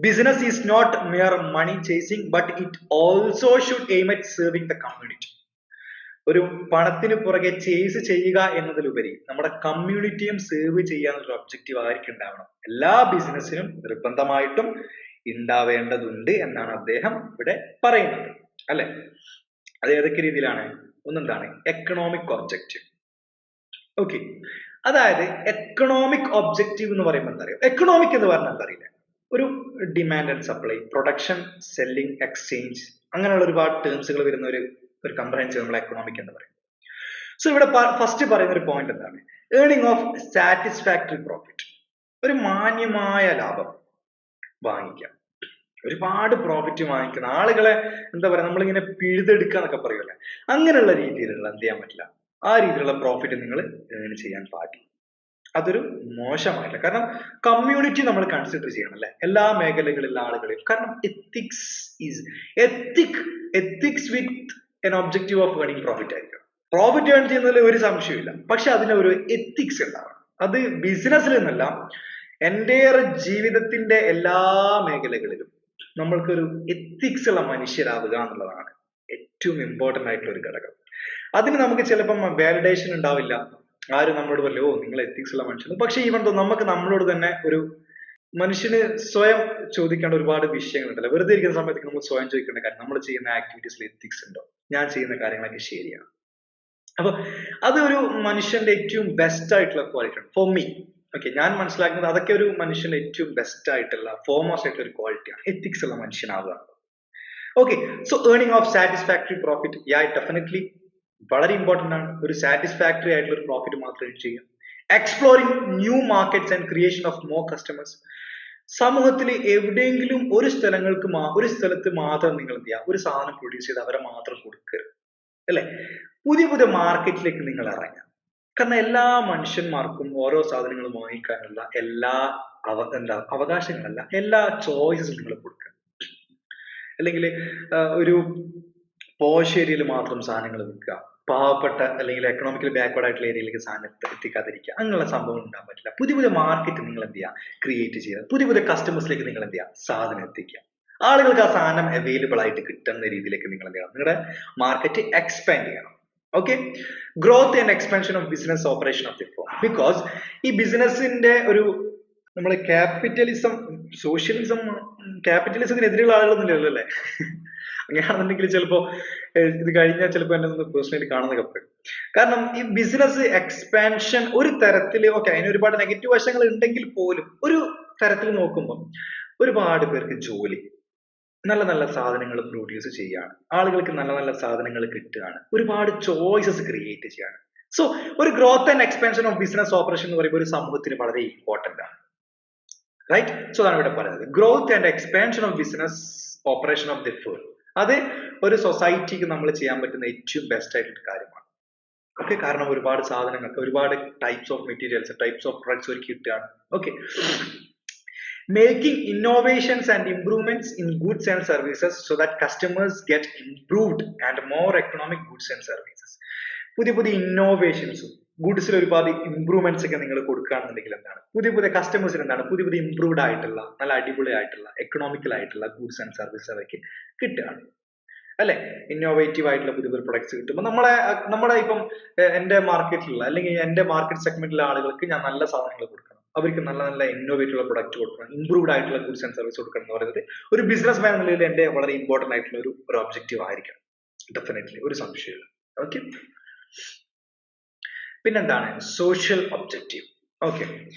A: Business is not mere money chasing, but it also should aim at serving the community. ഒരു പണത്തിന് പുറകെ ചേസ് ചെയ്യുക എന്നതിലുപരി നമ്മുടെ കമ്മ്യൂണിറ്റിയും സേവ് ചെയ്യാനുള്ള ഒബ്ജക്റ്റീവ് ആയിരിക്കും ഉണ്ടാവണം. എല്ലാ ബിസിനസ്സിനും നിർബന്ധമായിട്ടും ഉണ്ടാവേണ്ടതുണ്ട് എന്നാണ് അദ്ദേഹം ഇവിടെ പറയുന്നത്, അല്ലെ? അത് ഏതൊക്കെ രീതിയിലാണ്? ഒന്നെന്താണ് എക്കണോമിക് ഒബ്ജക്റ്റീവ്. ഓക്കെ, അതായത് എക്കണോമിക് ഒബ്ജക്റ്റീവ് എന്ന് പറയുമ്പോൾ എന്താ അറിയാം, എക്കണോമിക് എന്ന് പറഞ്ഞാൽ എന്താ അറിയില്ല, ഒരു demand and supply, production, selling, exchange, അങ്ങനെയുള്ള ഒരുപാട് ടേംസുകൾ വരുന്ന ഒരു കംപ്രഹെൻസീവ് നമ്മൾ എക്കണോമിക് എന്ന് പറയും. സോ ഇവിടെ ഫസ്റ്റ് പറയുന്ന ഒരു പോയിന്റ് എന്താണ്? Earning of satisfactory profit. ഒരു മാന്യമായ ലാഭം വാങ്ങിക്കാം, ഒരുപാട് പ്രോഫിറ്റ് വാങ്ങിക്കുന്ന ആളുകളെ എന്താ പറയാ, നമ്മളിങ്ങനെ പിഴുതെടുക്കുക എന്നൊക്കെ പറയുമല്ലേ, അങ്ങനെയുള്ള രീതിയിലുള്ള എന്ത് ചെയ്യാൻ പറ്റില്ല, ആ രീതിയിലുള്ള പ്രോഫിറ്റ് നിങ്ങൾ ഏൺ ചെയ്യാൻ പാടില്ല. അതൊരു മോശമായില്ല. കാരണം കമ്മ്യൂണിറ്റി നമ്മൾ കൺസിഡർ ചെയ്യണം, അല്ലെ, എല്ലാ മേഖലകളിലുള്ള ആളുകളെയും. കാരണം ethics with N objective of earning profit ആയിരിക്കും. പ്രോഫിറ്റ് ഏൺ ചെയ്യുന്നതിൽ ഒരു സംശയമില്ല, പക്ഷെ അതിന് ഒരു എത്തിക്സ് ഉണ്ടാവണം. അത് ബിസിനസ്സിൽ നിന്നല്ല, എൻ്റെ ജീവിതത്തിന്റെ എല്ലാ മേഖലകളിലും നമ്മൾക്കൊരു എത്തിക്സ് ഉള്ള മനുഷ്യരാവുക എന്നുള്ളതാണ് ഏറ്റവും ഇമ്പോർട്ടന്റ് ആയിട്ടുള്ള ഒരു ഘടകം. അതിന് നമുക്ക് ചിലപ്പം വാലിഡേഷൻ ഉണ്ടാവില്ല, ആരും നമ്മളോട് പറയോ നിങ്ങൾ എത്തിക്സ് ഉള്ള മനുഷ്യൻ. പക്ഷെ ഈവൻ നമുക്ക് നമ്മളോട് തന്നെ ഒരു മനുഷ്യന് സ്വയം ചോദിക്കേണ്ട ഒരുപാട് വിഷയങ്ങളുണ്ടല്ലോ. വെറുതെ ഇരിക്കുന്ന സമയത്ത് നമ്മൾ സ്വയം ചോദിക്കേണ്ട കാര്യം, നമ്മൾ ചെയ്യുന്ന ആക്ടിവിറ്റീസിൽ എത്തിക്സ് ഉണ്ടോ, ഞാൻ ചെയ്യുന്ന കാര്യങ്ങളൊക്കെ ശരിയാണ്. അപ്പൊ അത് ഒരു മനുഷ്യന്റെ ഏറ്റവും ബെസ്റ്റ് ആയിട്ടുള്ള ക്വാളിറ്റി ആണ് ഫോർ മീ. ഓക്കെ, ഞാൻ മനസ്സിലാക്കുന്നത് അതൊക്കെ ഒരു മനുഷ്യന്റെ ഏറ്റവും ബെസ്റ്റ് ആയിട്ടുള്ള ഫോർമോസ്റ്റ് ആയിട്ടുള്ള ഒരു ക്വാളിറ്റിയാണ്, എത്തിക്സ് ഉള്ള മനുഷ്യനാവുക. Okay, so earning of satisfactory profit, definitely വളരെ ഇമ്പോർട്ടന്റ് ആണ്. ഒരു സാറ്റിസ്ഫാക്ടറി ആയിട്ടുള്ള ഒരു പ്രോഫിറ്റ് മാത്രമേ ചെയ്യും. Exploring new markets and creation of more customers. സമൂഹത്തിൽ എവിടെയെങ്കിലും ഒരു സ്ഥലത്ത് മാത്രം നിങ്ങൾ എന്ത് ചെയ്യുക, ഒരു സാധനം പ്രൊഡ്യൂസ് ചെയ്ത് അവരെ മാത്രം കൊടുക്കരുത്, അല്ലെ? പുതിയ പുതിയ മാർക്കറ്റിലേക്ക് നിങ്ങൾ ഇറങ്ങുക. കാരണം എല്ലാ മനുഷ്യന്മാർക്കും ഓരോ സാധനങ്ങൾ വാങ്ങിക്കാനുള്ള എല്ലാ അവകാശങ്ങളല്ല, എല്ലാ ചോയ്സസും നിങ്ങൾ കൊടുക്കുക. അല്ലെങ്കിൽ ഒരു പോഷ് ഏരിയയിൽ മാത്രം സാധനങ്ങൾ വിൽക്കുക, പാവപ്പെട്ട അല്ലെങ്കിൽ എക്കണോമിക്കലി ബാക്ക്വേർഡ് ആയിട്ടുള്ള ഏരിയയിലേക്ക് സാധനം എത്തിക്കാതിരിക്കുക, അങ്ങനെയുള്ള സംഭവം ഉണ്ടാകാൻ പറ്റില്ല. പുതിയ പുതിയ മാർക്കറ്റ് നിങ്ങൾ എന്ത് ചെയ്യുക, ക്രിയേറ്റ് ചെയ്യുക, പുതിയ പുതിയ കസ്റ്റമേഴ്സിലേക്ക് നിങ്ങൾ എന്ത് ചെയ്യുക, സാധനം എത്തിക്കുക. ആളുകൾക്ക് ആ സാധനം അവൈലബിൾ ആയിട്ട് കിട്ടുന്ന രീതിയിലേക്ക് നിങ്ങൾ എന്ത് ചെയ്യണം, നിങ്ങളുടെ മാർക്കറ്റ് എക്സ്പാൻഡ് ചെയ്യണം. Okay, growth and expansion of business operation of the form. Because ഈ ബിസിനസിന്റെ ഒരു നമ്മൾ ക്യാപിറ്റലിസം, സോഷ്യലിസം, ക്യാപിറ്റലിസത്തിനെതിരെയുള്ള ആളുകളൊന്നും ഇല്ലല്ലോ, അല്ലേ? അങ്ങനെയാണെന്നുണ്ടെങ്കിൽ ചിലപ്പോ ഇത് കഴിഞ്ഞാൽ ചിലപ്പോൾ എന്നെ ഒന്ന് പേഴ്സണലി കാണുന്നൊക്കെ പറ്റും. കാരണം ഈ ബിസിനസ് എക്സ്പാൻഷൻ ഒരു തരത്തിൽ, ഓക്കെ, അതിന് ഒരുപാട് നെഗറ്റീവ് വശങ്ങൾ ഉണ്ടെങ്കിൽ പോലും ഒരു തരത്തിൽ നോക്കുമ്പോൾ ഒരുപാട് പേർക്ക് ജോലി, നല്ല നല്ല സാധനങ്ങൾ പ്രൊഡ്യൂസ് ചെയ്യാണ്, ആളുകൾക്ക് നല്ല നല്ല സാധനങ്ങൾ കിട്ടുകയാണ്, ഒരുപാട് ചോയ്സസ് ക്രിയേറ്റ് ചെയ്യാണ്. സോ ഒരു growth and expansion of business operation എന്ന് പറയുമ്പോൾ ഒരു സമൂഹത്തിന് വളരെ ഇമ്പോർട്ടന്റ് ആണ്, റൈറ്റ്? സോ അതാണ് ഇവിടെ പറയുന്നത്, growth and expansion of business operation of the firm. അത് ഒരു സൊസൈറ്റിക്ക് നമ്മൾ ചെയ്യാൻ പറ്റുന്ന ഏറ്റവും ബെസ്റ്റ് ആയിട്ടുള്ള കാര്യമാണ്. ഓക്കെ, കാരണം ഒരുപാട് സാധനങ്ങൾക്ക്, ഒരുപാട് types of materials, types of products ഒരുക്കി കിട്ടുകയാണ്. Okay, making innovations and improvements in goods and services so that customers get improved and more economic goods and services. പുതിയ പുതിയ ഇന്നോവേഷൻസും ഗുഡ്സിൽ ഒരുപാട് ഇംപ്രൂവ്മെന്റ്സ് ഒക്കെ നിങ്ങൾ കൊടുക്കുകയാണെന്നുണ്ടെങ്കിൽ എന്താണ് പുതിയ പുതിയ കസ്റ്റമേഴ്സിന് എന്താണ് പുതിയ പുതിയ ഇംപ്രൂവ്ഡ് ആയിട്ടുള്ള നല്ല അടിപൊളി ആയിട്ടുള്ള എക്കണോമിക്കൽ ആയിട്ടുള്ള ഗുഡ്സ് ആൻഡ് സർവീസസ് അവർക്ക് കിട്ടുകയാണ് അല്ലെ. ഇന്നോവേറ്റീവ് ആയിട്ടുള്ള പുതിയ പുതിയ പ്രൊഡക്ട്സ് കിട്ടുമ്പോൾ നമ്മുടെ ഇപ്പം എന്റെ മാർക്കറ്റിലുള്ള അല്ലെങ്കിൽ എന്റെ മാർക്കറ്റ് സെഗ്മെന്റിലെ ആളുകൾക്ക് ഞാൻ നല്ല സാധനങ്ങൾ കൊടുക്കണം, അവർക്ക് നല്ല നല്ല ഇന്നോവേറ്റീവ് പ്രൊഡക്റ്റ് കൊടുക്കണം, ഇംപ്രൂവ്ഡ് ആയിട്ടുള്ള ഗുഡ്സ് ആൻഡ് സർവീസ് കൊടുക്കണം എന്ന് പറയുന്നത് ഒരു ബിസിനസ് മാൻ എന്ന നിലയിൽ എന്റെ വളരെ ഇമ്പോർട്ടന്റ് ആയിട്ടുള്ള ഒരു ഒബ്ജക്റ്റീവ് ആയിരിക്കും. ഡെഫിനറ്റ്ലി, ഒരു സംശയമില്ല. ഓക്കെ, പിന്നെന്താണ് സോഷ്യൽ ഒബ്ജക്റ്റീവ്. ഓക്കെ,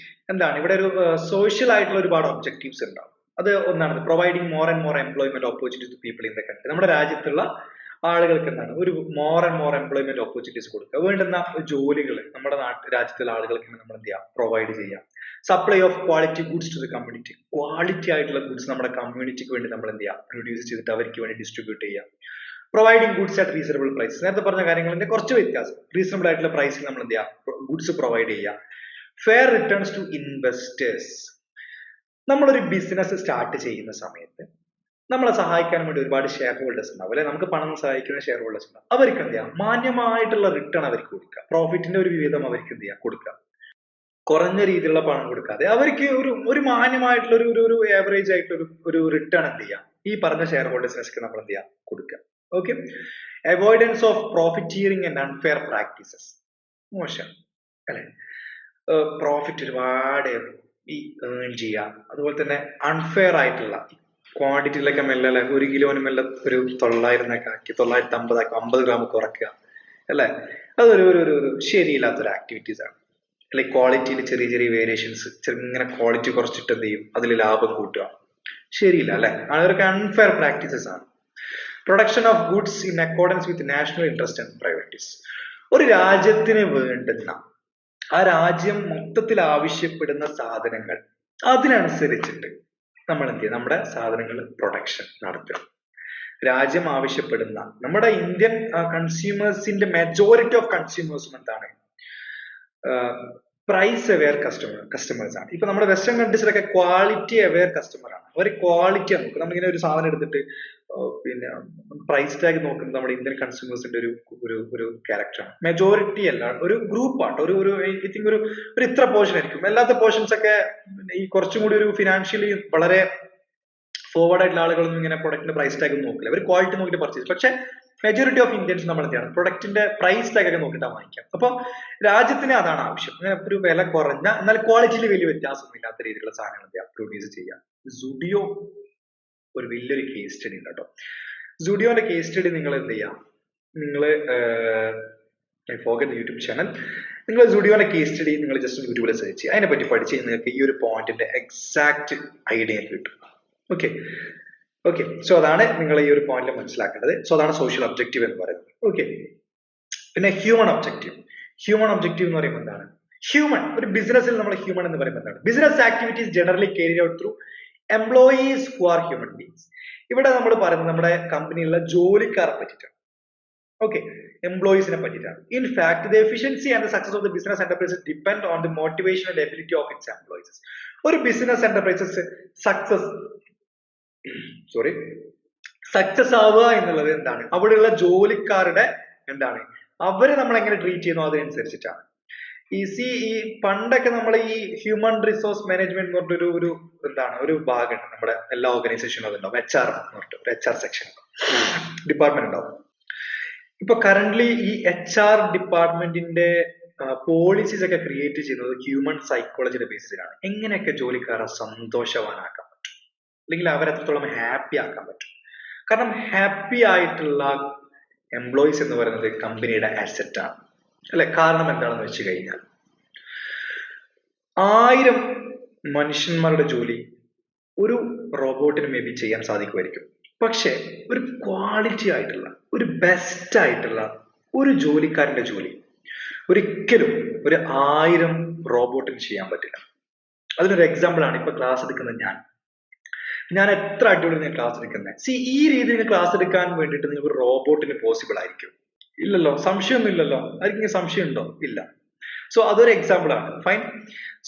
A: എന്താണ് ഇവിടെ ഒരു സോഷ്യൽ ആയിട്ടുള്ള ഒരുപാട് ഒബ്ജക്റ്റീവ്സ് ഉണ്ടാവും. അത് ഒന്നാണ് providing more and more employment opportunities to people in the country. നമ്മുടെ രാജ്യത്തുള്ള ആളുകൾക്ക് എന്താണ് ഒരു more and more employment opportunities കൊടുക്കുക, വേണ്ടുന്ന ജോലികൾ നമ്മുടെ രാജ്യത്തുള്ള ആളുകൾക്ക് നമ്മൾ എന്ത് ചെയ്യാം പ്രൊവൈഡ് ചെയ്യാം. Supply of quality goods to the community, quality ആയിട്ടുള്ള ഗുഡ്സ് നമ്മുടെ കമ്മ്യൂണിറ്റിക്ക് വേണ്ടി നമ്മൾ എന്ത് ചെയ്യാം പ്രൊഡ്യൂസ് ചെയ്തിട്ട് അവർക്ക് വേണ്ടി ഡിസ്ട്രിബ്യൂട്ട് ചെയ്യാം. Providing goods at reasonable price, നേരത്തെ പറഞ്ഞ കാര്യങ്ങളുടെ കുറച്ച് വ്യത്യാസം, റീസണബിൾ ആയിട്ടുള്ള പ്രൈസിൽ നമ്മൾ എന്ത് ചെയ്യാം ഗുഡ്സ് പ്രൊവൈഡ് ചെയ്യാം. ഫെയർ റിട്ടേൺസ് ടു ഇൻവെസ്റ്റേഴ്സ്, നമ്മളൊരു ബിസിനസ് സ്റ്റാർട്ട് ചെയ്യുന്ന സമയത്ത് നമ്മളെ സഹായിക്കാൻ വേണ്ടി ഒരുപാട് ഷെയർ ഹോൾഡേഴ്സ് ഉണ്ടാവും അല്ലെ, നമുക്ക് പണം സഹായിക്കുന്ന ഷെയർ ഹോൾഡേഴ്സ് ഉണ്ടാവും. അവർക്ക് എന്ത് ചെയ്യാം മാന്യമായിട്ടുള്ള റിട്ടേൺ അവർക്ക് കൊടുക്കുക, പ്രോഫിറ്റിന്റെ ഒരു വിഹിതം അവർക്ക് എന്ത് ചെയ്യാം കൊടുക്കുക, കുറഞ്ഞ രീതിയിലുള്ള പണം കൊടുക്കാതെ അവർക്ക് ഒരു മാന്യമായിട്ടുള്ള ഒരു ആവറേജ് ആയിട്ടുള്ള ഒരു റിട്ടേൺ എന്ത് ചെയ്യാം ഈ പറഞ്ഞ ഷെയർ ഹോൾഡേഴ്സിനൊക്കെ നമ്മൾ എന്ത് ചെയ്യാം കൊടുക്കുക. Okay, avoidance of profiteering and unfair practices, മോശം അല്ലെ, പ്രോഫിറ്റ് ഒരുപാട് ഈ ഏൺ ചെയ്യാം, അതുപോലെ തന്നെ അൺഫെയർ ആയിട്ടുള്ള ക്വാണ്ടിറ്റിയിലൊക്കെ മെല്ലെ അല്ലെ, 1 കിലോന് മെല്ലെ ഒരു 900 ആക്കി 950 ആക്കി 50 ഗ്രാം കുറയ്ക്കുക അല്ലെ, അതൊരു ശരിയില്ലാത്തൊരു ആക്ടിവിറ്റീസ് ആണ്. അല്ലെങ്കിൽ ക്വാളിറ്റിയിൽ ചെറിയ ചെറിയ വേരിയേഷൻസ്, ഇങ്ങനെ ക്വാളിറ്റി കുറച്ചിട്ട് എന്ത് ചെയ്യും അതിൽ ലാഭം കൂട്ടുക, ശരിയില്ല അല്ലെ, അതൊക്കെ അൺഫെയർ പ്രാക്ടീസസ് ആണ്. Production of goods in accordance with national interest and priorities, ഒരു രാജ്യത്തിന് വേണ്ടുന്ന ആ രാജ്യം മൊത്തത്തിൽ ആവശ്യപ്പെടുന്ന സാധനങ്ങൾ അതിനനുസരിച്ചിട്ട് നമ്മൾ എന്ത് ചെയ്യുക നമ്മുടെ സാധനങ്ങൾ പ്രൊഡക്ഷൻ നടത്തുക. രാജ്യം ആവശ്യപ്പെടുന്ന നമ്മുടെ ഇന്ത്യൻ കൺസ്യൂമേഴ്സിന്റെ മെജോറിറ്റി ഓഫ് കൺസ്യൂമേഴ്സും എന്താണ് പ്രൈസ് അവെയർ കസ്റ്റമേഴ്സ് ആണ്. ഇപ്പൊ നമ്മുടെ വെസ്റ്റേൺ കൺട്രീസിലൊക്കെ ക്വാളിറ്റി അവെയർ കസ്റ്റമർ ആണ്, അവർ ക്വാളിറ്റിയാണ് നോക്കുക. നമ്മളിങ്ങനെ ഒരു സാധനം എടുത്തിട്ട് പിന്നെ പ്രൈസ് ടാഗ് നോക്കുന്നത് നമ്മുടെ ഇന്ത്യൻ കൺസ്യൂമേഴ്സിന്റെ ഒരു ക്യാരക്ടറാണ്. മെജോറിറ്റി അല്ല, ഒരു ഗ്രൂപ്പാണ്, ഐ തിങ്ക് ഒരു ഇത്ര പോർഷൻ ആയിരിക്കും. അല്ലാത്ത പോർഷൻസ് ഒക്കെ ഈ കുറച്ചും കൂടി ഒരു ഫിനാൻഷ്യലി വളരെ ഫോർവേഡ് ആയിട്ടുള്ള ആളുകളൊന്നും ഇങ്ങനെ പ്രൊഡക്റ്റിന്റെ പ്രൈസ് ടാഗ് നോക്കില്ല, അവർ ക്വാളിറ്റി നോക്കിയിട്ട് പർച്ചേസ്. പക്ഷെ മെജോറിറ്റി ഓഫ് ഇന്ത്യൻസ് നമ്മൾ എന്താണ് പ്രൊഡക്റ്റിന്റെ പ്രൈസ് ടാഗ് ഒക്കെ നോക്കിയിട്ടാണ് വാങ്ങിക്കാം. അപ്പൊ രാജ്യത്തിന് അതാണ് ആവശ്യം, അങ്ങനെ ഒരു വില കുറഞ്ഞ എന്നാൽ ക്വാളിറ്റിയിൽ വലിയ വ്യത്യാസമൊന്നും ഇല്ലാത്ത രീതിയിലുള്ള സാധനങ്ങൾ എന്ത് ചെയ്യാം പ്രൊഡ്യൂസ് ചെയ്യാം. സുഡിയോ ഒരു വലിയൊരു കേസ് സ്റ്റഡി ഉണ്ട് കേട്ടോ. സുഡിയോന്റെ കേസ് സ്റ്റഡി നിങ്ങൾ എന്ത് ചെയ്യാം, നിങ്ങൾ ഫോർഗെറ്റ് യൂട്യൂബ് ചാനൽ, നിങ്ങൾ സുഡിയോന്റെ കേസ് സ്റ്റഡി നിങ്ങൾ ജസ്റ്റ് യൂട്യൂബിൽ സെർച്ച് ചെയ്യുക, അതിനെ പറ്റി പഠിച്ച് നിങ്ങൾക്ക് ഈ ഒരു പോയിന്റിന്റെ എക്സാക്ട് ഐഡിയ കിട്ടും. ഓക്കെ ഓക്കെ, സോ അതാണ് നിങ്ങൾ ഈ ഒരു പോയിന്റിൽ മനസ്സിലാക്കേണ്ടത്. സോ അതാണ് സോഷ്യൽ ഒബ്ജക്റ്റീവ് എന്ന് പറയുന്നത്. ഓക്കെ, പിന്നെ ഹ്യൂമൻ ഒബ്ജക്റ്റീവ്. ഹ്യൂമൻ ഒബ്ജക്റ്റീവ് എന്ന് പറയുമ്പോൾ എന്താണ് ഹ്യൂമൻ, ഒരു ബിസിനസ്സിൽ നമ്മൾ ഹ്യൂമൻ എന്ന് പറയുമ്പോൾ എന്താണ് business activities generally carried out through employees who are human beings. ഇവിടെ നമ്മൾ പറയുന്നത് നമ്മുടെ കമ്പനിയിലുള്ള ജോലിക്കാരെ പറ്റിയിട്ടാണ്. ഓക്കെ, എംപ്ലോയീസിനെ പറ്റിയിട്ടാണ്. In fact the efficiency and the success of the business enterprises depend on the motivation and ability of its employees. ഒരു business enterprises success ആവുക എന്നുള്ളത് എന്താണ് അവിടെയുള്ള ജോലിക്കാരുടെ എന്താണ് അവര് നമ്മൾ എങ്ങനെ ട്രീറ്റ് ചെയ്യുന്നു അതിനനുസരിച്ചിട്ടാണ്. ഈ പണ്ടൊക്കെ നമ്മൾ ഈ ഹ്യൂമൻ റിസോഴ്സ് മാനേജ്മെന്റ് എന്ന് പറഞ്ഞിട്ട് ഒരു എന്താണ് ഒരു ഭാഗമുണ്ട് നമ്മുടെ എല്ലാ ഓർഗനൈസേഷനും. അതുണ്ടാവും HR എന്ന് പറഞ്ഞിട്ട് ഒരു HR സെക്ഷൻ ഡിപ്പാർട്ട്മെന്റ് ഉണ്ടാവും. ഇപ്പൊ കറന്റ്ലി ഈ HR ഡിപ്പാർട്ട്മെന്റിന്റെ പോളിസീസ് ഒക്കെ ക്രിയേറ്റ് ചെയ്യുന്നത് ഹ്യൂമൻ സൈക്കോളജിയുടെ ബേസിസിലാണ്. എങ്ങനെയൊക്കെ ജോലിക്കാരെ സന്തോഷവാനാക്കാൻ പറ്റും, അല്ലെങ്കിൽ അവരെ എത്രത്തോളം ഹാപ്പി ആക്കാൻ പറ്റും. കാരണം ഹാപ്പി ആയിട്ടുള്ള എംപ്ലോയീസ് എന്ന് പറയുന്നത് കമ്പനിയുടെ അസറ്റ് ആണ് അല്ലെ. കാരണം എന്താണെന്ന് വെച്ച് കഴിഞ്ഞാൽ 1000 മനുഷ്യന്മാരുടെ ജോലി ഒരു റോബോട്ടിന് മേ ബി ചെയ്യാൻ സാധിക്കുമായിരിക്കും. പക്ഷെ ഒരു ക്വാളിറ്റി ആയിട്ടുള്ള ഒരു ബെസ്റ്റ് ആയിട്ടുള്ള ഒരു ജോലിക്കാരന്റെ ജോലി ഒരിക്കലും ഒരു 1000 റോബോട്ടിന് ചെയ്യാൻ പറ്റില്ല. അതിനൊരു എക്സാമ്പിൾ ആണ് ഇപ്പൊ ക്ലാസ് എടുക്കുന്നത് ഞാൻ എത്ര അടിപൊളി ക്ലാസ് എടുക്കുന്നത്. ഈ രീതിയിൽ ക്ലാസ് എടുക്കാൻ വേണ്ടിയിട്ട് നിങ്ങൾക്ക് റോബോട്ടിന് പോസിബിൾ ആയിരിക്കും? ഇല്ലല്ലോ, സംശയമൊന്നും ഇല്ലല്ലോ. ആർക്കെങ്കിലും സംശയം ഉണ്ടോ? ഇല്ല. സോ അതൊരു എക്സാമ്പിൾ ആണ്. ഫൈൻ.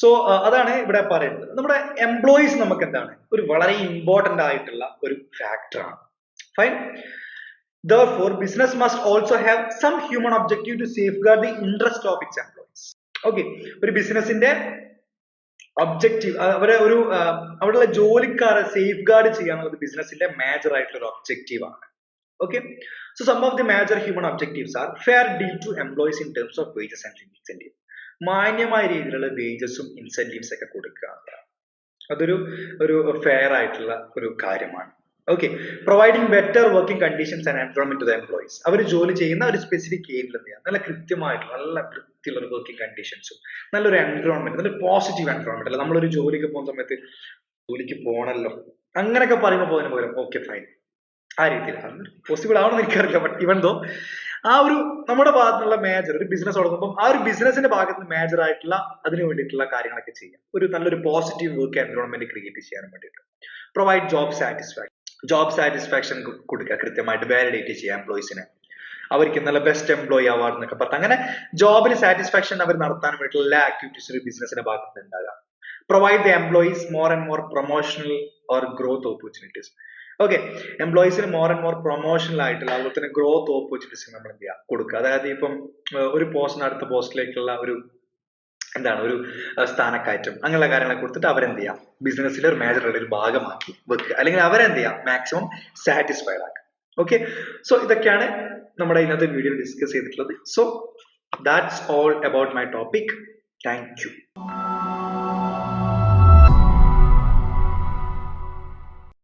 A: സോ അതാണ് ഇവിടെ പറയുന്നത്. നമ്മുടെ എംപ്ലോയീസ് നമുക്ക് എന്താണ് ഒരു വളരെ ഇമ്പോർട്ടന്റ് ആയിട്ടുള്ള ഒരു ഫാക്ടർ ആണ്. Fine. Therefore, business must also have some human objective to safeguard the interest of its employees. Okay, ഒരു ബിസിനസിന്റെ ഒബ്ജക്റ്റീവ് അവിടെയുള്ള ജോലിക്കാരെ സേഫ് ഗാർഡ് ചെയ്യാന്നുള്ളത് ബിസിനസിന്റെ മേജർ ആയിട്ടുള്ള ഒരു ഒബ്ജക്റ്റീവ് ആണ്. Okay, so some of the major human objectives are fair deal to employees in terms of wages and incentive. മാന്യമായ രീതിയിലുള്ള വേജസും ഇൻസെന്റീവ്സ് ഒക്കെ കൊടുക്കുക, അതൊരു ഫെയർ ആയിട്ടുള്ള ഒരു കാര്യമാണ്. Okay, providing better working conditions and environment to the employees. അവർ ജോലി ചെയ്യുന്ന ഒരു സ്പെസിഫിക് ഏരിയയിൽ എന്ത് ചെയ്യാം, നല്ല കൃത്യമായിട്ട് നല്ല വൃത്തിയുള്ള വർക്കിംഗ് കണ്ടീഷൻസും നല്ലൊരു എൻവയോൺമെന്റ്, നല്ലൊരു പോസിറ്റീവ് എൻവയോൺമെന്റ്. അല്ല നമ്മളൊരു ജോലിക്ക് പോകുന്ന സമയത്ത് ജോലിക്ക് പോകണല്ലോ അങ്ങനെയൊക്കെ പറയുമ്പോൾ പോകുന്നതിന് പകരം ഓക്കെ ഫൈൻ, ആ രീതിയിലാണ് പോസിബിൾ ആവണമെന്ന് എനിക്കറിയില്ല. ബട്ട് ഇവൻ ദോ ആ ഒരു നമ്മുടെ ഭാഗത്തുനിന്നുള്ള മേജർ ഒരു ബിസിനസ് തുടങ്ങുമ്പോൾ ആ ഒരു ബിസിനസിന്റെ ഭാഗത്ത് നിന്ന് മേജർ ആയിട്ടുള്ള അതിന് വേണ്ടിയിട്ടുള്ള കാര്യങ്ങളൊക്കെ ചെയ്യാം, ഒരു നല്ലൊരു പോസിറ്റീവ് വർക്ക് എൻവയോൺമെന്റ് ക്രിയേറ്റ് ചെയ്യാൻ വേണ്ടിയിട്ട്. പ്രൊവൈഡ് ജോബ് സാറ്റിസ്ഫാക്ഷൻ കൊടുക്കുക, കൃത്യമായിട്ട് വാലിഡേറ്റ് ചെയ്യുക എംപ്ലോയീസിനെ, അവർക്ക് നല്ല ബെസ്റ്റ് എംപ്ലോയി അവാർഡ് എന്നൊക്കെ പറഞ്ഞ് അങ്ങനെ ജോബിന് സാറ്റിസ്ഫാക്ഷൻ അവർ നടത്താൻ വേണ്ടിയിട്ടുള്ള എല്ലാ ആക്ടിവിറ്റീസും ഒരു ബിസിനസിന്റെ ഭാഗത്ത് ഉണ്ടാകുക. Provide the employees more and more promotional or growth opportunities. Okay, എംപ്ലോയീസിന് മോർ ആൻഡ് മോർ പ്രൊമോഷണൽ ആയിട്ടുള്ള അതുപോലെ തന്നെ ഗ്രോത്ത് ഓപ്പർച്യൂണിറ്റീസ് നമ്മൾ എന്ത് ചെയ്യുക കൊടുക്കുക. അതായത് ഇപ്പം ഒരു പോസ്റ്റിന് അടുത്ത പോസ്റ്റിലേക്കുള്ള ഒരു സ്ഥാനക്കയറ്റം അങ്ങനെയുള്ള കാര്യങ്ങളെ കൊടുത്തിട്ട് അവരെന്ത് ചെയ്യാം ബിസിനസ്സിലെ ഒരു മേജർ ഒരു ഭാഗമാക്കി വെക്കുക, അല്ലെങ്കിൽ അവരെന്ത് ചെയ്യാം മാക്സിമം സാറ്റിസ്ഫൈഡ് ആക്കുക. ഓക്കെ, സോ ഇതൊക്കെയാണ് നമ്മുടെ ഇന്നത്തെ വീഡിയോ ഡിസ്കസ് ചെയ്തിട്ടുള്ളത്. So that's all about my topic. Thank you.